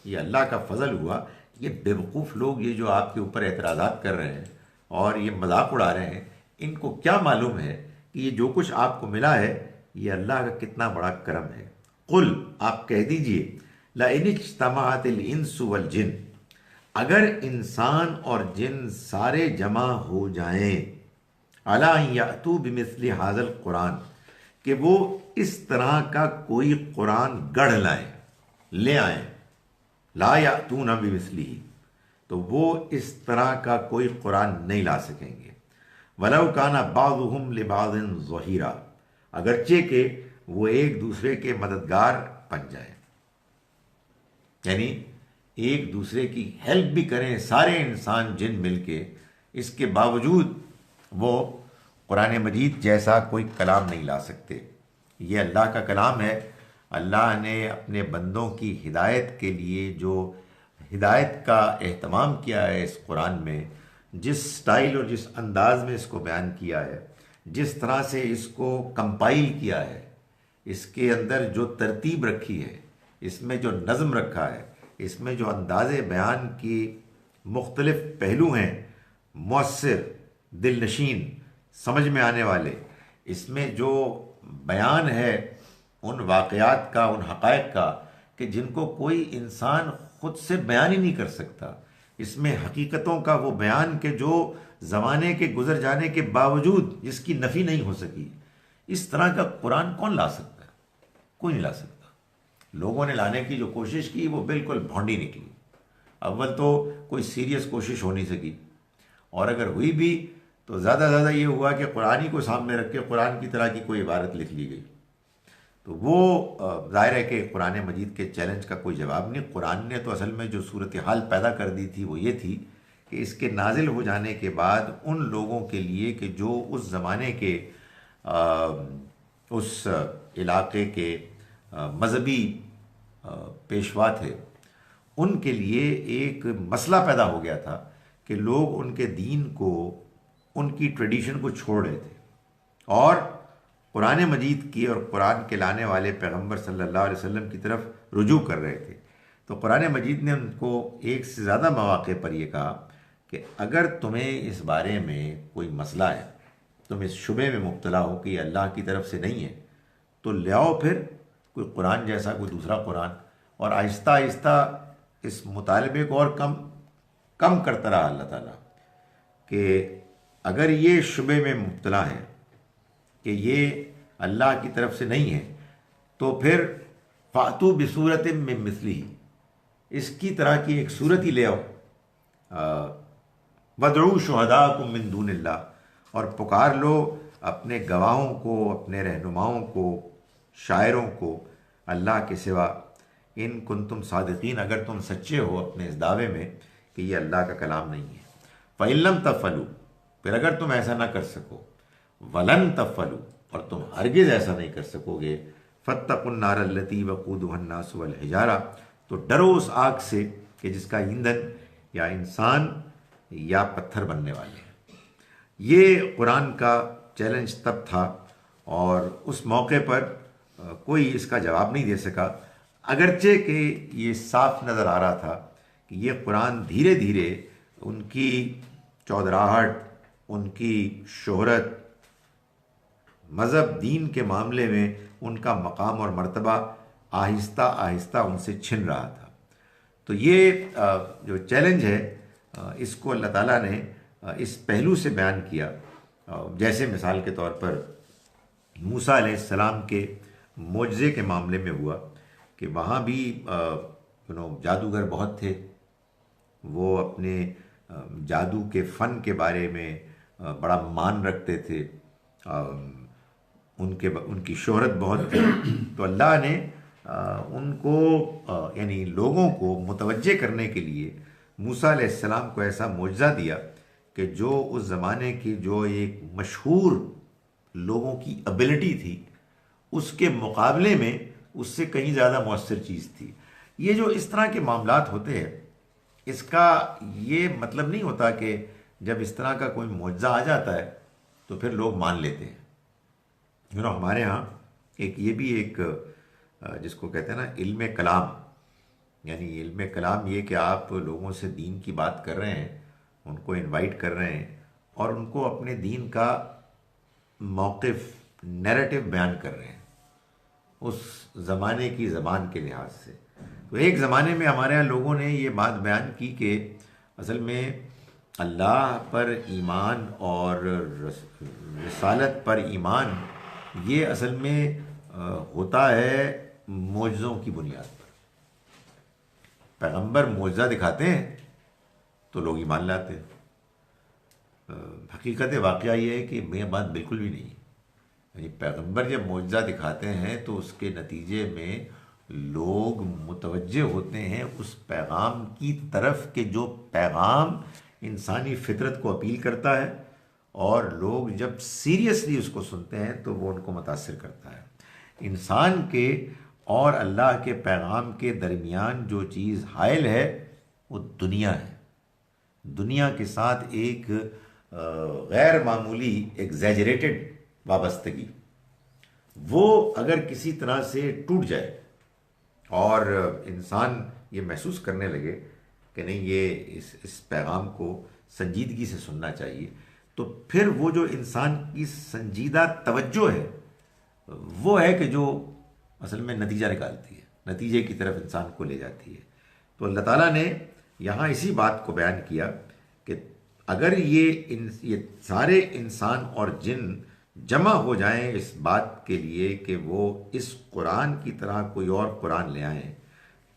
Speaker 1: ये अल्लाह का फजल हुआ। ये बेवकूफ़ लोग ये जो आपके ऊपर एतराज़ात कर रहे हैं और ये मजाक उड़ा रहे हैं, इनको क्या मालूम है कि ये जो कुछ आपको मिला है ये अल्लाह का कितना बड़ा करम है। कुल, आप कह दीजिए, ला इन इज्तमाअतिल इंसु वल जिन, अगर इंसान और जिन सारे जमा हो जाएं, अला यातू बिमिस्ली हाज़ल कुरान, कि वो इस तरह का कोई कुरान गढ़ लाएं, ले आएं, ला यातूना बिमिस्लिही, तो वो इस तरह का कोई कुरान नहीं ला सकेंगे। वलौ काना बाज़ुहुम लिबाज़िन ज़हीरा, अगरचे के वो एक दूसरे के मददगार बन जाए, यानी एक दूसरे की हेल्प भी करें सारे इंसान जिन मिलके, इसके बावजूद वो कुरान मजीद जैसा कोई कलाम नहीं ला सकते। ये अल्लाह का कलाम है। अल्लाह ने अपने बंदों की हिदायत के लिए जो हिदायत का एहतमाम किया है इस कुरान में, जिस स्टाइल और जिस अंदाज में इसको बयान किया है, जिस तरह से इसको कंपाइल किया है, इसके अंदर जो तरतीब रखी है, इसमें जो नज़म रखा है, इसमें जो अंदाज़े बयान की मुख्तलिफ पहलू हैं, मौसर, दिलनशीन, समझ में आने वाले, इसमें जो बयान है उन वाक़यात का, उन हक़ाइक़ का कि जिनको कोई इंसान ख़ुद से बयान ही नहीं कर सकता, इसमें हकीकतों का वो बयान के जो ज़माने के गुजर जाने के बावजूद जिसकी नफ़ी नहीं हो सकी, इस तरह का कुरान कौन ला सकता है? कोई नहीं ला सकता। लोगों ने लाने की जो कोशिश की वो बिल्कुल भौंडी निकली। अव्वल तो कोई सीरियस कोशिश हो नहीं सकी, और अगर हुई भी तो ज़्यादा ये हुआ कि कुरान ही को सामने रख के कुरान की तरह की कोई इबारत लिख ली गई। तो वो ज़ाहिर है कि कुरान मजीद के चैलेंज का कोई जवाब नहीं। कुरान ने तो असल में जो सूरत हाल पैदा कर दी थी वो ये थी कि इसके नाजिल हो जाने के बाद उन लोगों के लिए कि जो उस ज़माने के उस इलाके के मजहबी पेशवा थे, उनके लिए एक मसला पैदा हो गया था कि लोग उनके दीन को, उनकी ट्रेडिशन को छोड़ रहे थे और कुरान मजीद की और कुरान के लाने वाले पैगम्बर सल्लल्लाहु अलैहि वसल्लम की तरफ रुजू कर रहे थे। तो कुरान मजीद ने उनको एक से ज़्यादा मौक़े पर यह कहा कि अगर तुम्हें इस बारे में कोई मसला है, तुम इस शुबे में मुब्तला हो कि अल्लाह की तरफ से नहीं है, तो ले आओ फिर कोई कुरान जैसा कोई दूसरा कुरान। और आहिस्ता आहिस्ता इस मुतालबे को और कम करता रहा अल्लाह ताला कि अगर ये शुबे में मुब्तला है कि ये अल्लाह की तरफ से नहीं है, तो फिर फातू बिसूरत में मिसली, इसकी तरह की एक सूरत ही ले आओ। वदऊ शुहदाकुम मिन दूनिल्लाह, और पुकार लो अपने गवाहों को, अपने रहनुमाओं को, शायरों को अल्लाह के सिवा, इन कुंतुम सादिकीन, अगर तुम सच्चे हो अपने इस दावे में कि ये अल्लाह का कलाम नहीं है। फ़इल्लम तफ़लू, फिर अगर तुम ऐसा ना कर सको, वलन तफ़लू, और तुम हरगिज़ ऐसा नहीं कर सकोगे, फ़त्तकुन नार अल्लती वक़ूदुहा अन्नास वल हिजारा, तो डरो उस आग से कि जिसका ईंधन या इंसान या पत्थर बनने वाले हैं। ये कुरान का चैलेंज तब था, और उस मौके पर कोई इसका जवाब नहीं दे सका, अगरचे कि ये साफ नज़र आ रहा था कि ये कुरान धीरे धीरे उनकी चौधराहट, उनकी शोहरत, मज़हब दीन के मामले में उनका मकाम और मर्तबा आहिस्ता आहिस्ता उनसे छिन रहा था। तो ये जो चैलेंज है, इसको अल्लाह ताला ने इस पहलू से बयान किया, जैसे मिसाल के तौर पर मूसा अलैहिस्सलाम के मोजज़े के मामले में हुआ कि वहाँ भी जादूगर बहुत थे, वो अपने जादू के फ़न के बारे में बड़ा मान रखते थे, उनकी शोहरत बहुत थी। तो अल्लाह ने उनको यानी लोगों को मुतवज्जे करने के लिए मूसा अलैहिस्सलाम को ऐसा मोजज़ा दिया कि जो उस ज़माने की जो एक मशहूर लोगों की एबिलिटी थी, उसके मुकाबले में उससे कहीं ज़्यादा मौसर चीज़ थी। ये जो इस तरह के मामलात होते हैं, इसका ये मतलब नहीं होता कि जब इस तरह का कोई मुआवजा आ जाता है तो फिर लोग मान लेते हैं। हमारे यहाँ ये भी एक जिसको कहते हैं ना इल्म कलाम, यानी इल्म कलाम ये कि आप लोगों से दीन की बात कर रहे हैं, उनको इनवाइट कर रहे हैं और उनको अपने दीन का मौक़िफ़, नैरेटिव बयान कर रहे हैं उस ज़माने की ज़बान के लिहाज से। तो एक ज़माने में हमारे यहाँ लोगों ने ये बात बयान की कि असल में अल्लाह पर ईमान और रिसालत पर ईमान ये असल में होता है मोजज़ों की बुनियाद पर। पैगंबर मोजज़ा दिखाते हैं तो लोग ईमान लाते हैं। हकीकत वाक़या ये है कि मेरी बात बिल्कुल भी नहीं, यानी पैगंबर जब मोजज़ा दिखाते हैं तो उसके नतीजे में लोग मुतवज्जे होते हैं उस पैगाम की तरफ के जो पैगाम इंसानी फितरत को अपील करता है, और लोग जब सीरियसली उसको सुनते हैं तो वो उनको मुतासिर करता है। इंसान के और अल्लाह के पैगाम के दरमियान जो चीज़ हायल है वो दुनिया है। दुनिया के साथ एक गैर मामूली एग्जैजरेटेड वाबस्तगी, वो अगर किसी तरह से टूट जाए और इंसान ये महसूस करने लगे कि नहीं ये इस पैगाम को संजीदगी से सुनना चाहिए, तो फिर वो जो इंसान की संजीदा तवज्जो है वो है कि जो असल में नतीजा निकालती है, नतीजे की तरफ इंसान को ले जाती है। तो अल्लाह ताला ने यहाँ इसी बात को बयान किया कि अगर ये सारे इंसान और जिन जमा हो जाएं इस बात के लिए कि वो इस कुरान की तरह कोई और कुरान ले आएं,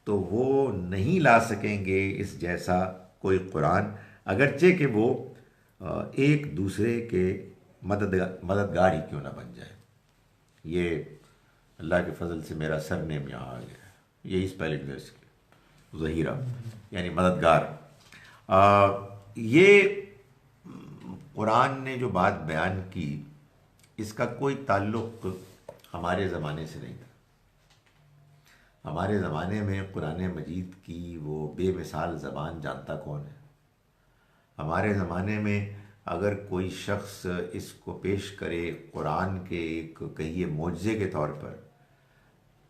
Speaker 1: तो वो नहीं ला सकेंगे इस जैसा कोई कुरान, अगरचे कि वो एक दूसरे के मददगार ही क्यों ना बन जाए। ये अल्लाह के फजल से मेरा सरनेम यहाँ आ गया, यही स्पेलिंग है इसकी, ज़हीरा यानी मददगार। ये कुरान ने जो बात बयान की इसका कोई ताल्लुक़ हमारे ज़माने से नहीं था। हमारे ज़माने में कुरान मजीद की वो बेमिसाल ज़बान जानता कौन है? हमारे ज़माने में अगर कोई शख्स इसको पेश करे कुरान के एक कहिए मोजज़े के तौर पर,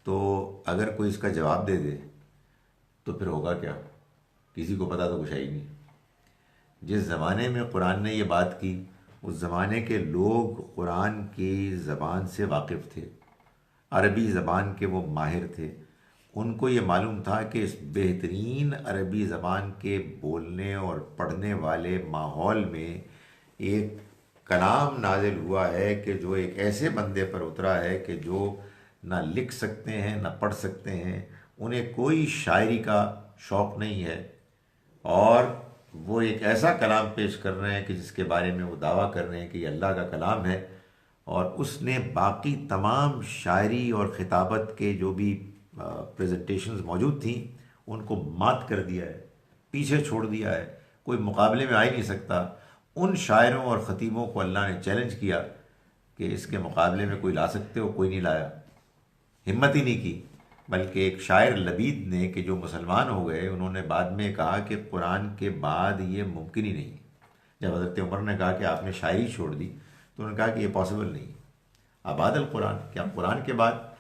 Speaker 1: तो अगर कोई इसका जवाब दे दे तो फिर होगा क्या? किसी को पता तो कुछ है ही नहीं। जिस ज़माने में कुरान ने ये बात की उस ज़माने के लोग कुरान की ज़बान से वाकिफ़ थे, अरबी ज़बान के वो माहिर थे। उनको ये मालूम था कि इस बेहतरीन अरबी ज़बान के बोलने और पढ़ने वाले माहौल में एक कलाम नाजिल हुआ है कि जो एक ऐसे बंदे पर उतरा है कि जो ना लिख सकते हैं ना पढ़ सकते हैं, उन्हें कोई शायरी का शौक़ नहीं है, और वो एक ऐसा कलाम पेश कर रहे हैं कि जिसके बारे में वो दावा कर रहे हैं कि ये अल्लाह का कलाम है, और उसने बाकी तमाम शायरी और ख़िताबत के जो भी प्रेजेंटेशंस मौजूद थी उनको मात कर दिया है, पीछे छोड़ दिया है, कोई मुकाबले में आ ही नहीं सकता। उन शायरों और ख़तीबों को अल्लाह ने चैलेंज किया कि इसके मुकाबले में कोई ला सकते हो, कोई नहीं लाया, हिम्मत ही नहीं की। बल्कि एक शायर लबीद ने, कि जो मुसलमान हो गए, उन्होंने बाद में कहा कि कुरान के बाद ये मुमकिन ही नहीं है। जब हज़रत उमर ने कहा कि आपने शायरी छोड़ दी, तो उन्होंने कहा कि ये पॉसिबल नहीं है। अबादल कुरान, क्या कुरान के बाद?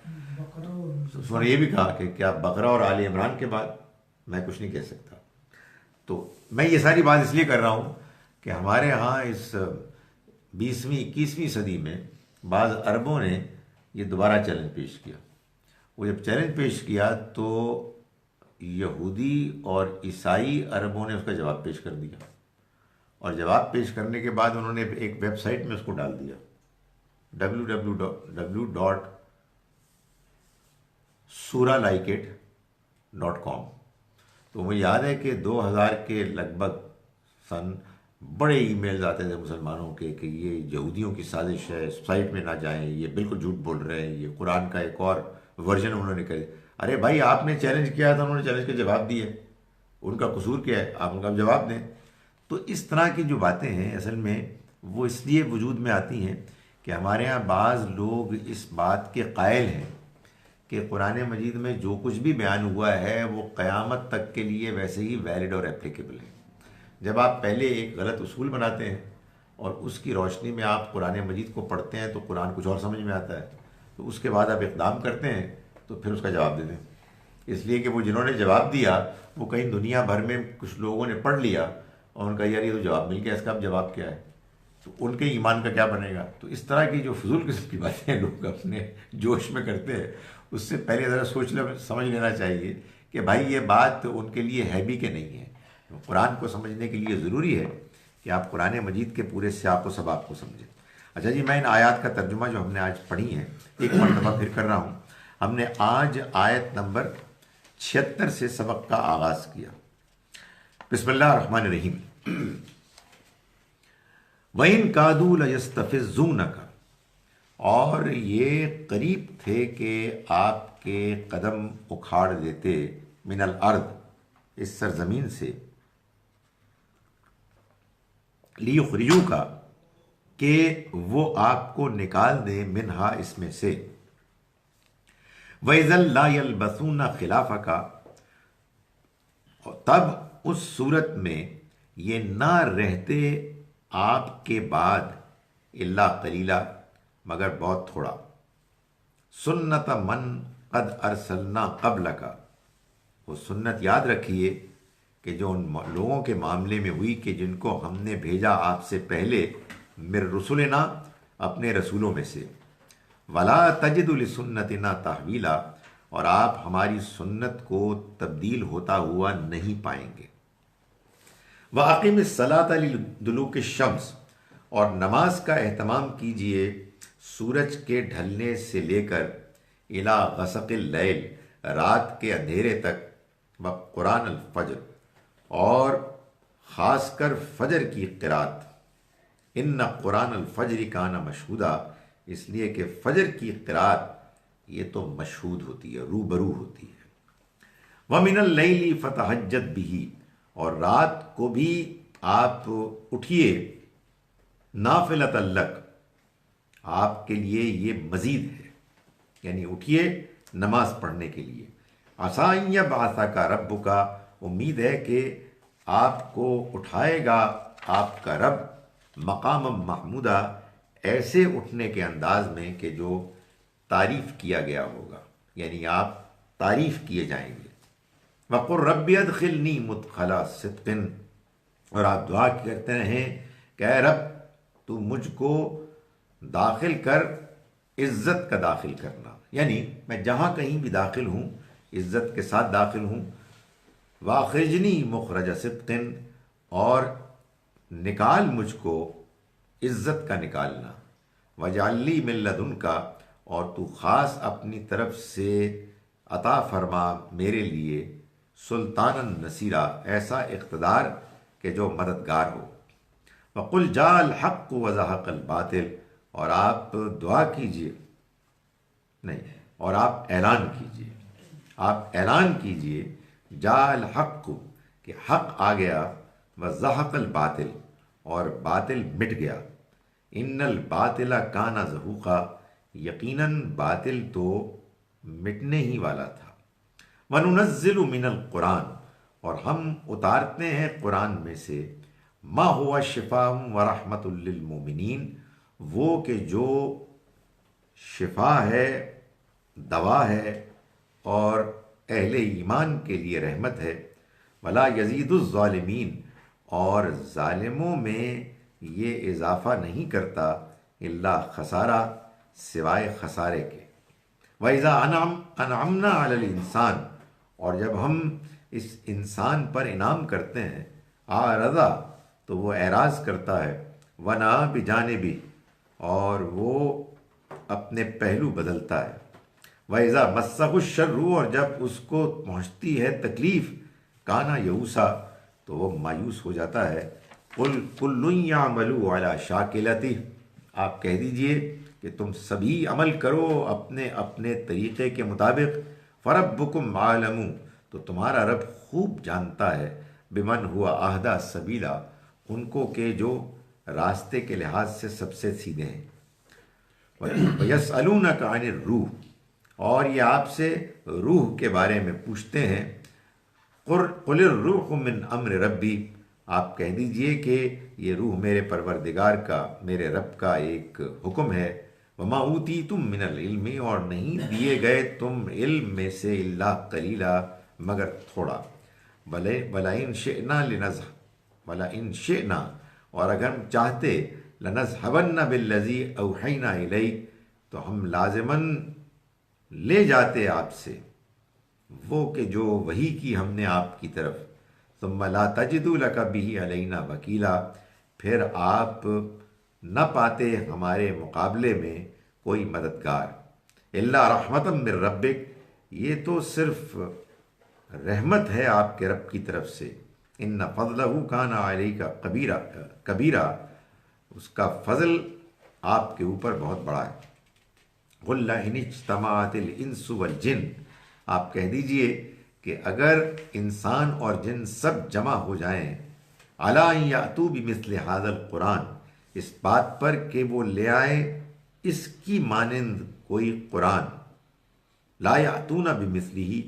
Speaker 1: उन्होंने ये भी कहा कि क्या बकरा और आले इमरान के बाद? मैं कुछ नहीं कह सकता। तो मैं ये सारी बात इसलिए कर रहा हूँ कि हमारे यहाँ इस 20वीं 21वीं सदी में बाज़ अरबों ने ये दोबारा चैलेंज पेश किया। वो जब चैलेंज पेश किया तो यहूदी और ईसाई अरबों ने उसका जवाब पेश कर दिया, और जवाब पेश करने के बाद उन्होंने एक वेबसाइट में उसको डाल दिया, www.suralikeit.com। तो मुझे याद है कि 2000 के लगभग सन बड़े ईमेल्स आते थे मुसलमानों के कि ये यहूदियों की साजिश है, इस साइट में ना जाएं, ये बिल्कुल झूठ बोल रहे हैं, ये कुरान का एक और वर्जन उन्होंने कर। अरे भाई, आपने चैलेंज किया था, उन्होंने चैलेंज के जवाब दिए, उनका कसूर क्या है? आप उनका जवाब दें। तो इस तरह की जो बातें हैं असल में वो इसलिए वजूद में आती हैं कि हमारे यहाँ बाज़ लोग इस बात के कायल हैं कि कुरान मजीद में जो कुछ भी बयान हुआ है वो क़यामत तक के लिए वैसे ही वैलिड और एप्लीकेबल है। जब आप पहले एक गलत उसूल बनाते हैं और उसकी रोशनी में आप कुरान मजीद को पढ़ते हैं तो कुरान कुछ और समझ में आता है, तो उसके बाद आप इक़दाम करते हैं तो फिर उसका जवाब दे दें। इसलिए कि वो जिन्होंने जवाब दिया वो कहीं दुनिया भर में कुछ लोगों ने पढ़ लिया और उनका यार ये तो जवाब मिल गया, इसका अब जवाब क्या है, तो उनके ईमान का क्या बनेगा। तो इस तरह की जो फजूल किस्म की बातें लोग अपने जोश में करते हैं, उससे पहले ज़रा समझ लेना चाहिए कि भाई ये बात उनके लिए है भी कि नहीं है। कुरान को समझने के लिए ज़रूरी है कि आप कुरान मजीद के पूरे सियाक़ व सबाक़ को समझें। अच्छा जी, मैं इन आयत का तर्जुमा जो हमने आज पढ़ी है एक मरतबा फिर कर रहा हूँ। हमने आज आयत नंबर 76 से सबक का आगाज़ किया। बिस्मिल्लाहिर्रहमानिर्रहीम। वइन कादू लयस्तफिज़ूनका, और ये करीब थे कि आपके कदम उखाड़ देते, मिनल अर्द, इस सरजमीन से, लियुखरिजू का, कि वो आपको निकाल दे, मिनहा, इसमें से, वइज़ल ला यल्बसूना खिलाफका, तब उस सूरत में ये ना रहते आपके बाद, इल्ला कलीला, मगर बहुत थोड़ा, सुन्नत मन कद अरसलना क़ब्ल का, वो सुन्नत याद रखिए कि जो उन लोगों के मामले में हुई कि जिनको हमने भेजा आपसे पहले, मिर रुसुलना, अपने रसूलों में से, वला तजिदु लिसुन्नतिना तहवीला, और आप हमारी सुन्नत को तब्दील होता हुआ नहीं पाएंगे। व अक़िमिस्सलाता लिदुलूकि शम्स, और नमाज का एहतमाम कीजिए सूरज के ढलने से लेकर इला गसक़िल लैल, रात के अंधेरे तक, व कुरान अल फज्र, और ख़ासकर फजर की क़िरात, इन्ना कुरान अल फज्र काना मशहूदा, इसलिए कि फजर की क़िरात ये तो मशहूद होती है, रूबरू होती है। व मिनल लैली फ़तहज्जद बिही, और रात को भी आप उठिए, नाफिलतन लक, आपके लिए ये मज़ीद है, यानी उठिए नमाज पढ़ने के लिए। आसाइया बासा का रब्बु का, उम्मीद है कि आपको उठाएगा आपका रब, मकाम महमूदा, ऐसे उठने के अंदाज में कि जो तारीफ़ किया गया होगा, यानी आप तारीफ़ किए जाएंगे। वक़ुर रब्बि अदखिलनी मुदखला सिद्क़िन, और आप दुआ करते रहें कि ऐ रब तू मुझको दाखिल कर, इज़्ज़त का दाखिल करना, यानी मैं जहाँ कहीं भी दाखिल हूँ इज़्ज़त के साथ दाखिल हूँ। वाख़िजनी मुखरज सिद्क़िन, और निकाल मुझको इज़्ज़त का निकालना, वजअल्ली मिन लदुनका, और तू ख़ास अपनी तरफ से अता फरमा मेरे लिए सुल्तानन नसीरा, ऐसा इक़्तिदार के जो मददगार हो। वक़ुल जाअल हक़्क़ु व ज़हक़ल बातिल, और आप दुआ कीजिए, नहीं, और आप ऐलान कीजिए, आप ऐलान कीजिए, जाअल हक़्क़ु, कि हक़ आ गया, व ज़हक़ल बातिल, और बातिल मिट गया। इन्नल बातिला काना ज़हूक़ा, यकीनन बातिल तो मिटने ही वाला था। वनुनज़्ज़िलु मिनल कुरान, और हम उतारते हैं कुरान में से, मा हुवा शिफ़ाउन व रहमतुल लिल मोमिनीन, वो कि जो शिफा है, दवा है, और अहले ईमान के लिए रहमत है। वला यजीदुज़ ज़ालिमीन, और ज़ालिमों में ये इजाफ़ा नहीं करता इल्ला खसारा, सिवाय खसारे के। वइज़ा अनअमना अलल इंसान, और जब हम इस इंसान पर इनाम करते हैं, आरज़ा, तो वो एराज़ करता है, वना बिजानिबी, और वो अपने पहलू बदलता है। वइज़ा मस्सहु शर्रु, और जब उसको पहुँचती है तकलीफ़, काना यऊसा, तो वो मायूस हो जाता है। कुल्लुन यामलु अला शाकिलती, आप कह दीजिए कि तुम सभी अमल करो अपने अपने तरीक़े के मुताबिक। फ़रब्बुकुम आलमु, तो तुम्हारा रब खूब जानता है, बिमन हुआ आहदा सबीला, उनको के जो रास्ते के लिहाज से सबसे सीधे हैं। यसअलूनका अनिर रूह, और ये आपसे रूह के बारे में पूछते हैं। कुलिर रूह मिन अम्र रब्बी, आप कह दीजिए कि ये रूह मेरे परवरदिगार का, मेरे रब का एक हुक्म है। वमा ऊतीतुम मिनल इल्मी, और नहीं दिए गए तुम इल्म में से इल्ला कलीला, मगर थोड़ा। वला इन शिअना लिनज़, वला इन शिअना, और अगर हम चाहते, लनज़हबन्न बिल्लज़ी औहैना इलैक, तो हम लाज़िमन ले जाते आपसे वो कि जो वही की हमने आपकी तरफ। सुम्मा ला तजिदु लका बिही अलैना वकीला, फिर आप न पाते हमारे मुकाबले में कोई मददगार। इल्ला रहमतम मिर रब्बिक, ये तो सिर्फ रहमत है आपके रब की तरफ से। इन्ना फ़ज़लहु काना अलैका कबीरा कबीरा, उसका फ़ज़ल आपके ऊपर बहुत बड़ा है। क़ुल ला इन इज्तमाअतिल इंसु वल जिन, आप कह दीजिए कि अगर इंसान और जिन सब जमा हो जाएं, अला अन यातू बिमिस्लि हाज़ल कुरान, इस बात पर कि वो ले आए इसकी मानिंद कोई कुरान, ला यातूना बिमिस्लिही,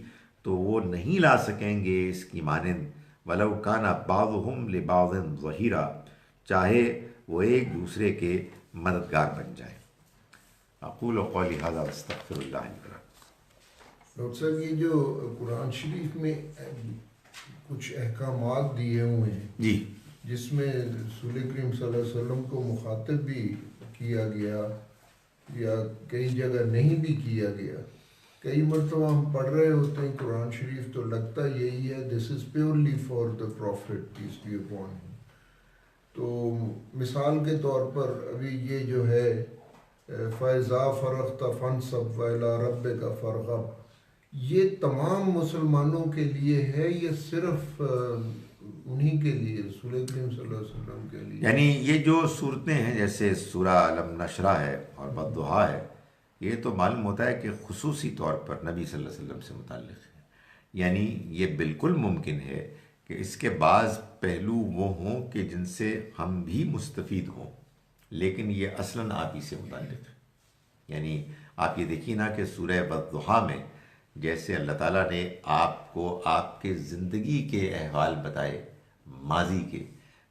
Speaker 1: तो वो नहीं ला सकेंगे इसकी मानिंद। वलौ काना बाज़ुहुम लिबाज़िन ज़हीरा, चाहे वो एक दूसरे के मददगार बन जाए। अक़ूलु क़ौली हाज़ा वस्तग़फ़िरुल्लाह लि व लकुम।
Speaker 2: डॉक्टर साहब, ये जो कुरान शरीफ में कुछ अहकामात दिए हुए हैं
Speaker 1: जी,
Speaker 2: जिसमें रसूल करीम सल्लल्लाहु अलैहि वसल्लम को मुखातिब भी किया गया या कई जगह नहीं भी किया गया, कई मरतबा हम पढ़ रहे होते हैं कुरान शरीफ तो लगता यही है this is purely for the prophet peace be upon him. तो मिसाल के तौर पर अभी ये जो है फ़ैज़ा फ़रग़्त फ़ंसब व इला रब्बिका फ़रग़ब, ये तमाम मुसलमानों के लिए है, ये सिर्फ उन्हीं के लिए, रसूल करीम सल्लल्लाहु अलैहि वसल्लम के लिए?
Speaker 1: यानी ये जो सूरतें हैं जैसे सूरा अलम नशरा है और बद्दुहा है, ये तो मालूम होता है कि खुसूसी तौर पर नबी सल्लल्लाहु अलैहि वसल्लम से मुताल्लिक़ है। यानी ये बिल्कुल मुमकिन है कि इसके बाज़ पहलू वो हों कि जिनसे हम भी मुस्तफ़ीद हों, लेकिन ये असलन आप ही से मुताल्लिक़ है। यानी आप ये देखिए ना कि सूरह बद्दुहा में जैसे अल्लाह ताला ने आपको आपके ज़िंदगी के अहवाल बताए माजी के,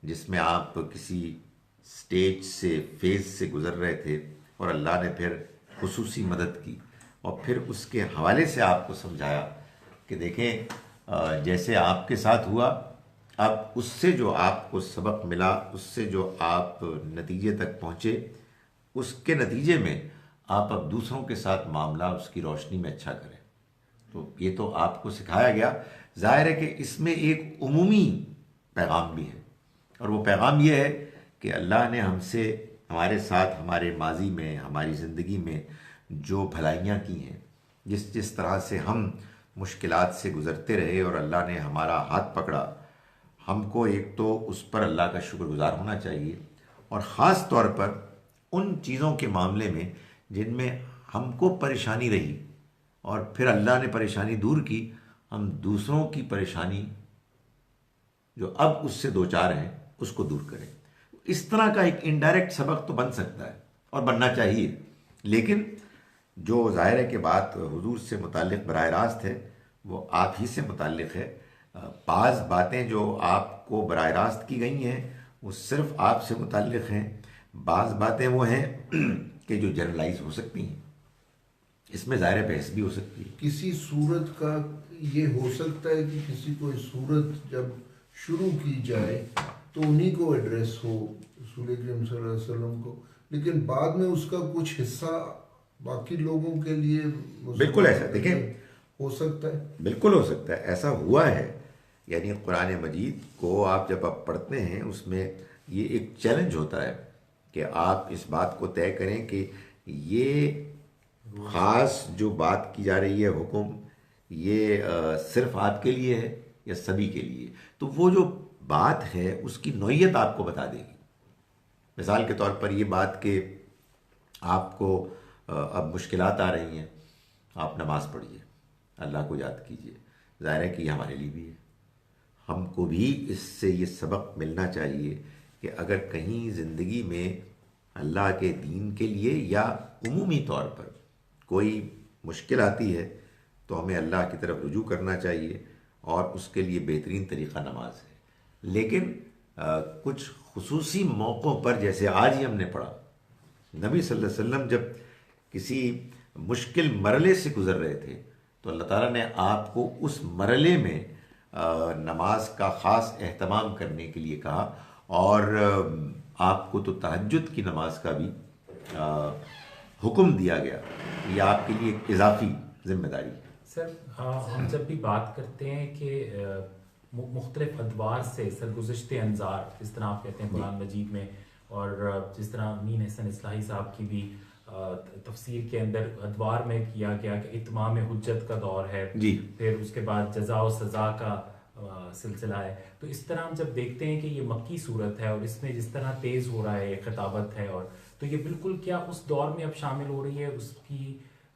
Speaker 1: जिसमें आप किसी स्टेज से फेज़ से गुज़र रहे थे और अल्लाह ने फिर खुसूसी मदद की, और फिर उसके हवाले से आपको समझाया कि देखें जैसे आपके साथ हुआ, अब उससे जो आपको सबक मिला, उससे जो आप नतीजे तक पहुँचे, उसके नतीजे में आप अब दूसरों के साथ मामला उसकी रोशनी में अच्छा करें। तो ये तो आपको सिखाया गया। ज़ाहिर है कि इसमें एक उमूमी पैगाम भी है, और वो पैगाम ये है कि अल्लाह ने हमसे हमारे साथ हमारे माजी में, हमारी ज़िंदगी में जो भलाइयाँ की हैं, जिस जिस तरह से हम मुश्किलात से गुज़रते रहे और अल्लाह ने हमारा हाथ पकड़ा, हमको एक तो उस पर अल्लाह का शुक्रगुजार होना चाहिए, और ख़ास तौर पर उन चीज़ों के मामले में जिनमें हमको परेशानी रही और फिर अल्लाह ने परेशानी दूर की, हम दूसरों की परेशानी जो अब उससे दो चार हैं उसको दूर करें। इस तरह का एक इनडायरेक्ट सबक तो बन सकता है और बनना चाहिए, लेकिन जो ज़ाहिर है कि बात हुजूर से मुताल्लिक़ बराह रास्त है वो आप ही से मुताल्लिक़ है। बाज़ बातें जो आपको बराह रास्त की गई हैं वो सिर्फ़ आपसे मुताल्लिक़ हैं, बाज़ बातें वो हैं कि जो जनरलाइज हो सकती हैं, इसमें ज़ाहिर बहस भी हो सकती है।
Speaker 2: किसी सूरत का ये हो सकता है कि किसी कोई सूरत जब शुरू की जाए तो उन्हीं को एड्रेस हो, रसूल करीम सल्लल्लाहु अलैहि वसल्लम को, लेकिन बाद में उसका कुछ हिस्सा बाकी लोगों के लिए
Speaker 1: बिल्कुल ऐसा देखें,
Speaker 2: हो सकता है,
Speaker 1: बिल्कुल हो सकता है, ऐसा हुआ है। यानी कुरान मजीद को आप जब आप पढ़ते हैं उसमें ये एक चैलेंज होता है कि आप इस बात को तय करें कि ये ख़ास जो बात की जा रही है हुक्म, ये सिर्फ आपके लिए है या सभी के लिए। तो वो जो बात है उसकी नौइयत आपको बता देगी। मिसाल के तौर पर ये बात कि आपको अब मुश्किलात आ रही हैं, आप नमाज़ पढ़िए, अल्लाह को याद कीजिए, ज़ाहिर है कि ये हमारे लिए भी है। हमको भी इससे ये सबक मिलना चाहिए कि अगर कहीं ज़िंदगी में अल्लाह के दीन के लिए या उमूमी तौर पर कोई मुश्किल आती है तो हमें अल्लाह की तरफ रुजू करना चाहिए, और उसके लिए बेहतरीन तरीक़ा नमाज है। लेकिन कुछ खुसूसी मौक़ों पर, जैसे आज ही हमने पढ़ा, नबी सल्लल्लाहु अलैहि वसल्लम जब किसी मुश्किल मरले से गुज़र रहे थे तो अल्लाह ताला ने आपको उस मरले में नमाज का ख़ास एहतमाम करने के लिए कहा, और आपको तो तहज्जुद की नमाज का भी हुक्म दिया गया। ये आपके लिए एक इजाफी जिम्मेदारी है।
Speaker 3: सर हम जब भी बात करते हैं कि मुख्तलिफ अदवार से सरगुज़श्ते अंजार, जिस तरह आप कहते हैं कुरान मजीद में, और जिस तरह अमीन हसन इस्लाही साहब की भी तफसीर के अंदर अदवार में किया गया कि इत्माम हुज्जत का दौर है
Speaker 1: जी,
Speaker 3: फिर उसके बाद जज़ा और सज़ा का सिलसिला है। तो इस तरह हम जब देखते हैं कि ये मक्की सूरत है और इसमें जिस तरह तेज़ हो रहा है, खिताबत है, और तो ये बिल्कुल क्या उस दौर में अब शामिल हो रही है, उसकी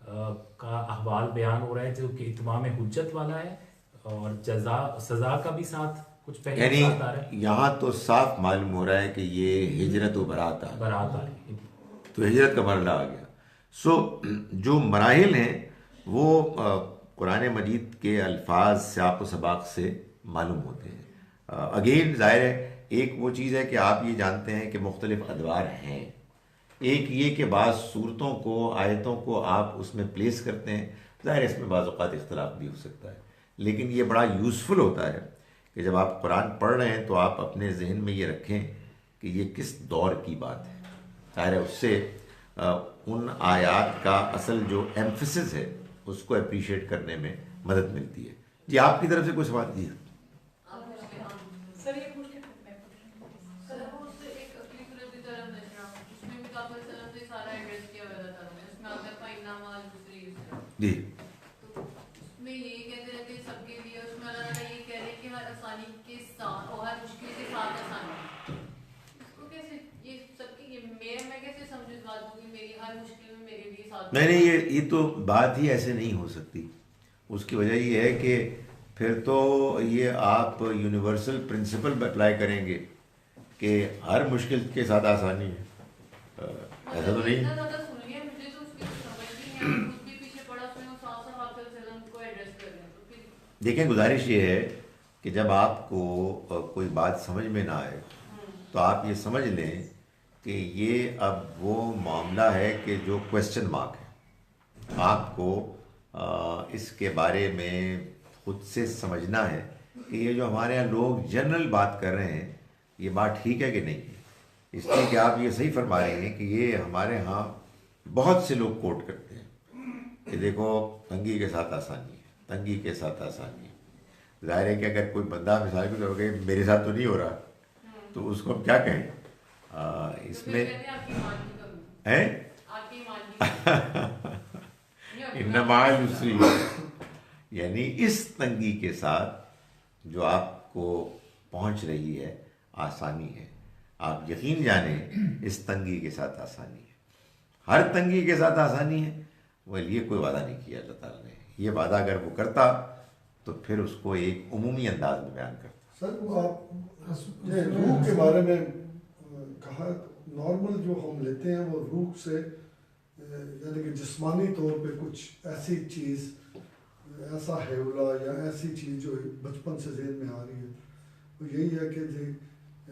Speaker 3: का अहवाल बयान हो रहा है जो कि इत्माम हुज्जत वाला है, और जज़ा सज़ा का भी साथ कुछ पहले
Speaker 1: यानी
Speaker 3: साथ आ रहा है।
Speaker 1: यहाँ तो साफ मालूम हो रहा है कि ये हिजरत व बरात आ
Speaker 3: बारात आ रही है।
Speaker 1: तो हिजरत का मरला आ गया। सो जो मराहिल हैं वो कुरान मजीद के अल्फाज सियाक़ व सबाक़ से मालूम होते हैं। अगेन ज़ाहिर है एक वो चीज़ है कि आप ये जानते हैं कि मुख्तलिफ अदवार हैं, एक ये कि बाज़ सूरतों को, आयतों को आप उसमें प्लेस करते हैं, ज़ाहिर है इसमें बाज़ औक़ात इख्तिलाफ भी हो सकता है, लेकिन ये बड़ा यूज़फुल होता है कि जब आप कुरान पढ़ रहे हैं तो आप अपने जहन में ये रखें कि ये किस दौर की बात है। ज़ाहिर है उससे उन आयात का असल जो एम्फसिस है उसको अप्रिशिएट करने में मदद मिलती है। जी, आपकी तरफ से कोई सवाल? जी
Speaker 4: सर, ये पूछ के मैं पूछ रही हूँ। सर, वो उससे एक अगली सूरत की तरफ नजर आऊँ, उसमें भी काफी सलाम से सारा एड्रेस किया हुआ था, उसमें आता है फाइना माल दूसरी
Speaker 1: जी,
Speaker 4: तो उसमें ये कहते रहते हैं सबके लिए, उसमें अल्लाह ताला ये कह रहे हैं कि हर आसानी के साथ और हर मुश्किल के साथ आसानी। इसको कैसे ये सबकी ये मैं कैसे समझूं इस बात को कि मेरी हर मुश्किल में मेरे लिए साथ?
Speaker 1: नहीं, ये तो बात ही ऐसे नहीं हो सकती। उसकी वजह ये है कि फिर तो ये आप यूनिवर्सल प्रिंसिपल अप्लाई करेंगे कि हर मुश्किल के साथ आसानी है, ऐसा तो नहीं।
Speaker 4: इतना ज़्यादा सुन लिया मुझे तो उसकी समझ नहीं है, खुद भी पीछे पड़ा उसमें वो साफ साफ आप सल्लम को एड्रेस कर रहे हैं, तो फिर
Speaker 1: देखें, गुजारिश ये है कि जब आपको कोई बात समझ में ना आए तो आप ये समझ लें कि ये अब वो मामला है कि जो क्वेश्चन मार्क है। आपको इसके बारे में खुद से समझना है कि ये जो हमारे यहाँ लोग जनरल बात कर रहे हैं ये बात ठीक है कि नहीं है। इसलिए कि आप ये सही फरमा रहे हैं कि ये हमारे यहाँ बहुत से लोग कोट करते हैं कि देखो तंगी के साथ आसानी है, तंगी के साथ आसानी है। जाहिर है कि अगर कोई बंदा मिसाल के तौर पर मेरे साथ तो नहीं हो रहा तो उसको हम क्या कहें?
Speaker 4: तो
Speaker 1: इसमें
Speaker 4: फिर कहते हैं आपकी ईमान की कमी
Speaker 1: है
Speaker 4: आपकी ईमान की कमी
Speaker 1: इन्नमाल युस्री, यानी इस तंगी के साथ जो आपको पहुंच रही है आसानी है। आप यकीन जाने इस तंगी के साथ आसानी है, हर तंगी के साथ आसानी है। वह ये कोई वादा नहीं किया अल्लाह ताला ने। ये वादा अगर वो करता तो फिर उसको एक उमूमी अंदाज में बयान करता।
Speaker 5: सर वो आप ये रूह के बारे में कहा, नॉर्मल जो हम लेते हैं वो रूह से यानी कि जिस्मानी तौर पे कुछ ऐसी चीज़, ऐसा हेवला या ऐसी चीज़ जो बचपन से ज़हन में आ रही है, वो यही है कि जी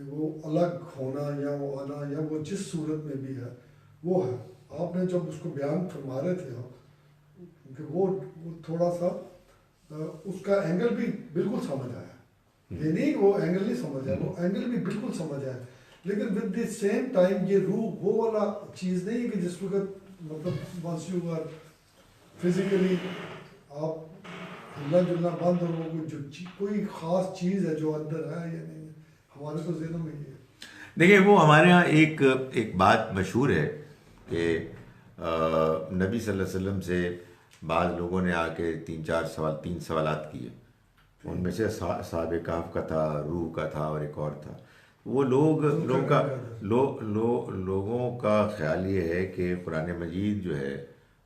Speaker 5: वो अलग होना या वो आना या वो जिस सूरत में भी है वो है। आपने जब उसको बयान फरमा रहे थे आप कि वो थोड़ा सा उसका एंगल भी बिल्कुल समझ आया, ये नहीं वो एंगल नहीं समझ आया, वो एंगल भी बिल्कुल समझ आया। लेकिन विद द सेम टाइम ये रूह वो वाला चीज़ नहीं है कि जिस वक्त मतलब वंस यू आर फिजिकली आप हिलना जुलना बंद हो, वो कोई ख़ास चीज़ है जो अंदर है या नहीं है, हमारे तो ज़हनों में ये है।
Speaker 1: देखिए वो हमारे यहाँ एक बात मशहूर है कि नबी सल्लल्लाहु अलैहि वसल्लम से बाद लोगों ने आके तीन सवालात किए। उनमें से साहब कहफ का था, रूह का था और एक और था। वो लोगों का ख्याल ये है कि कुरान मजीद जो है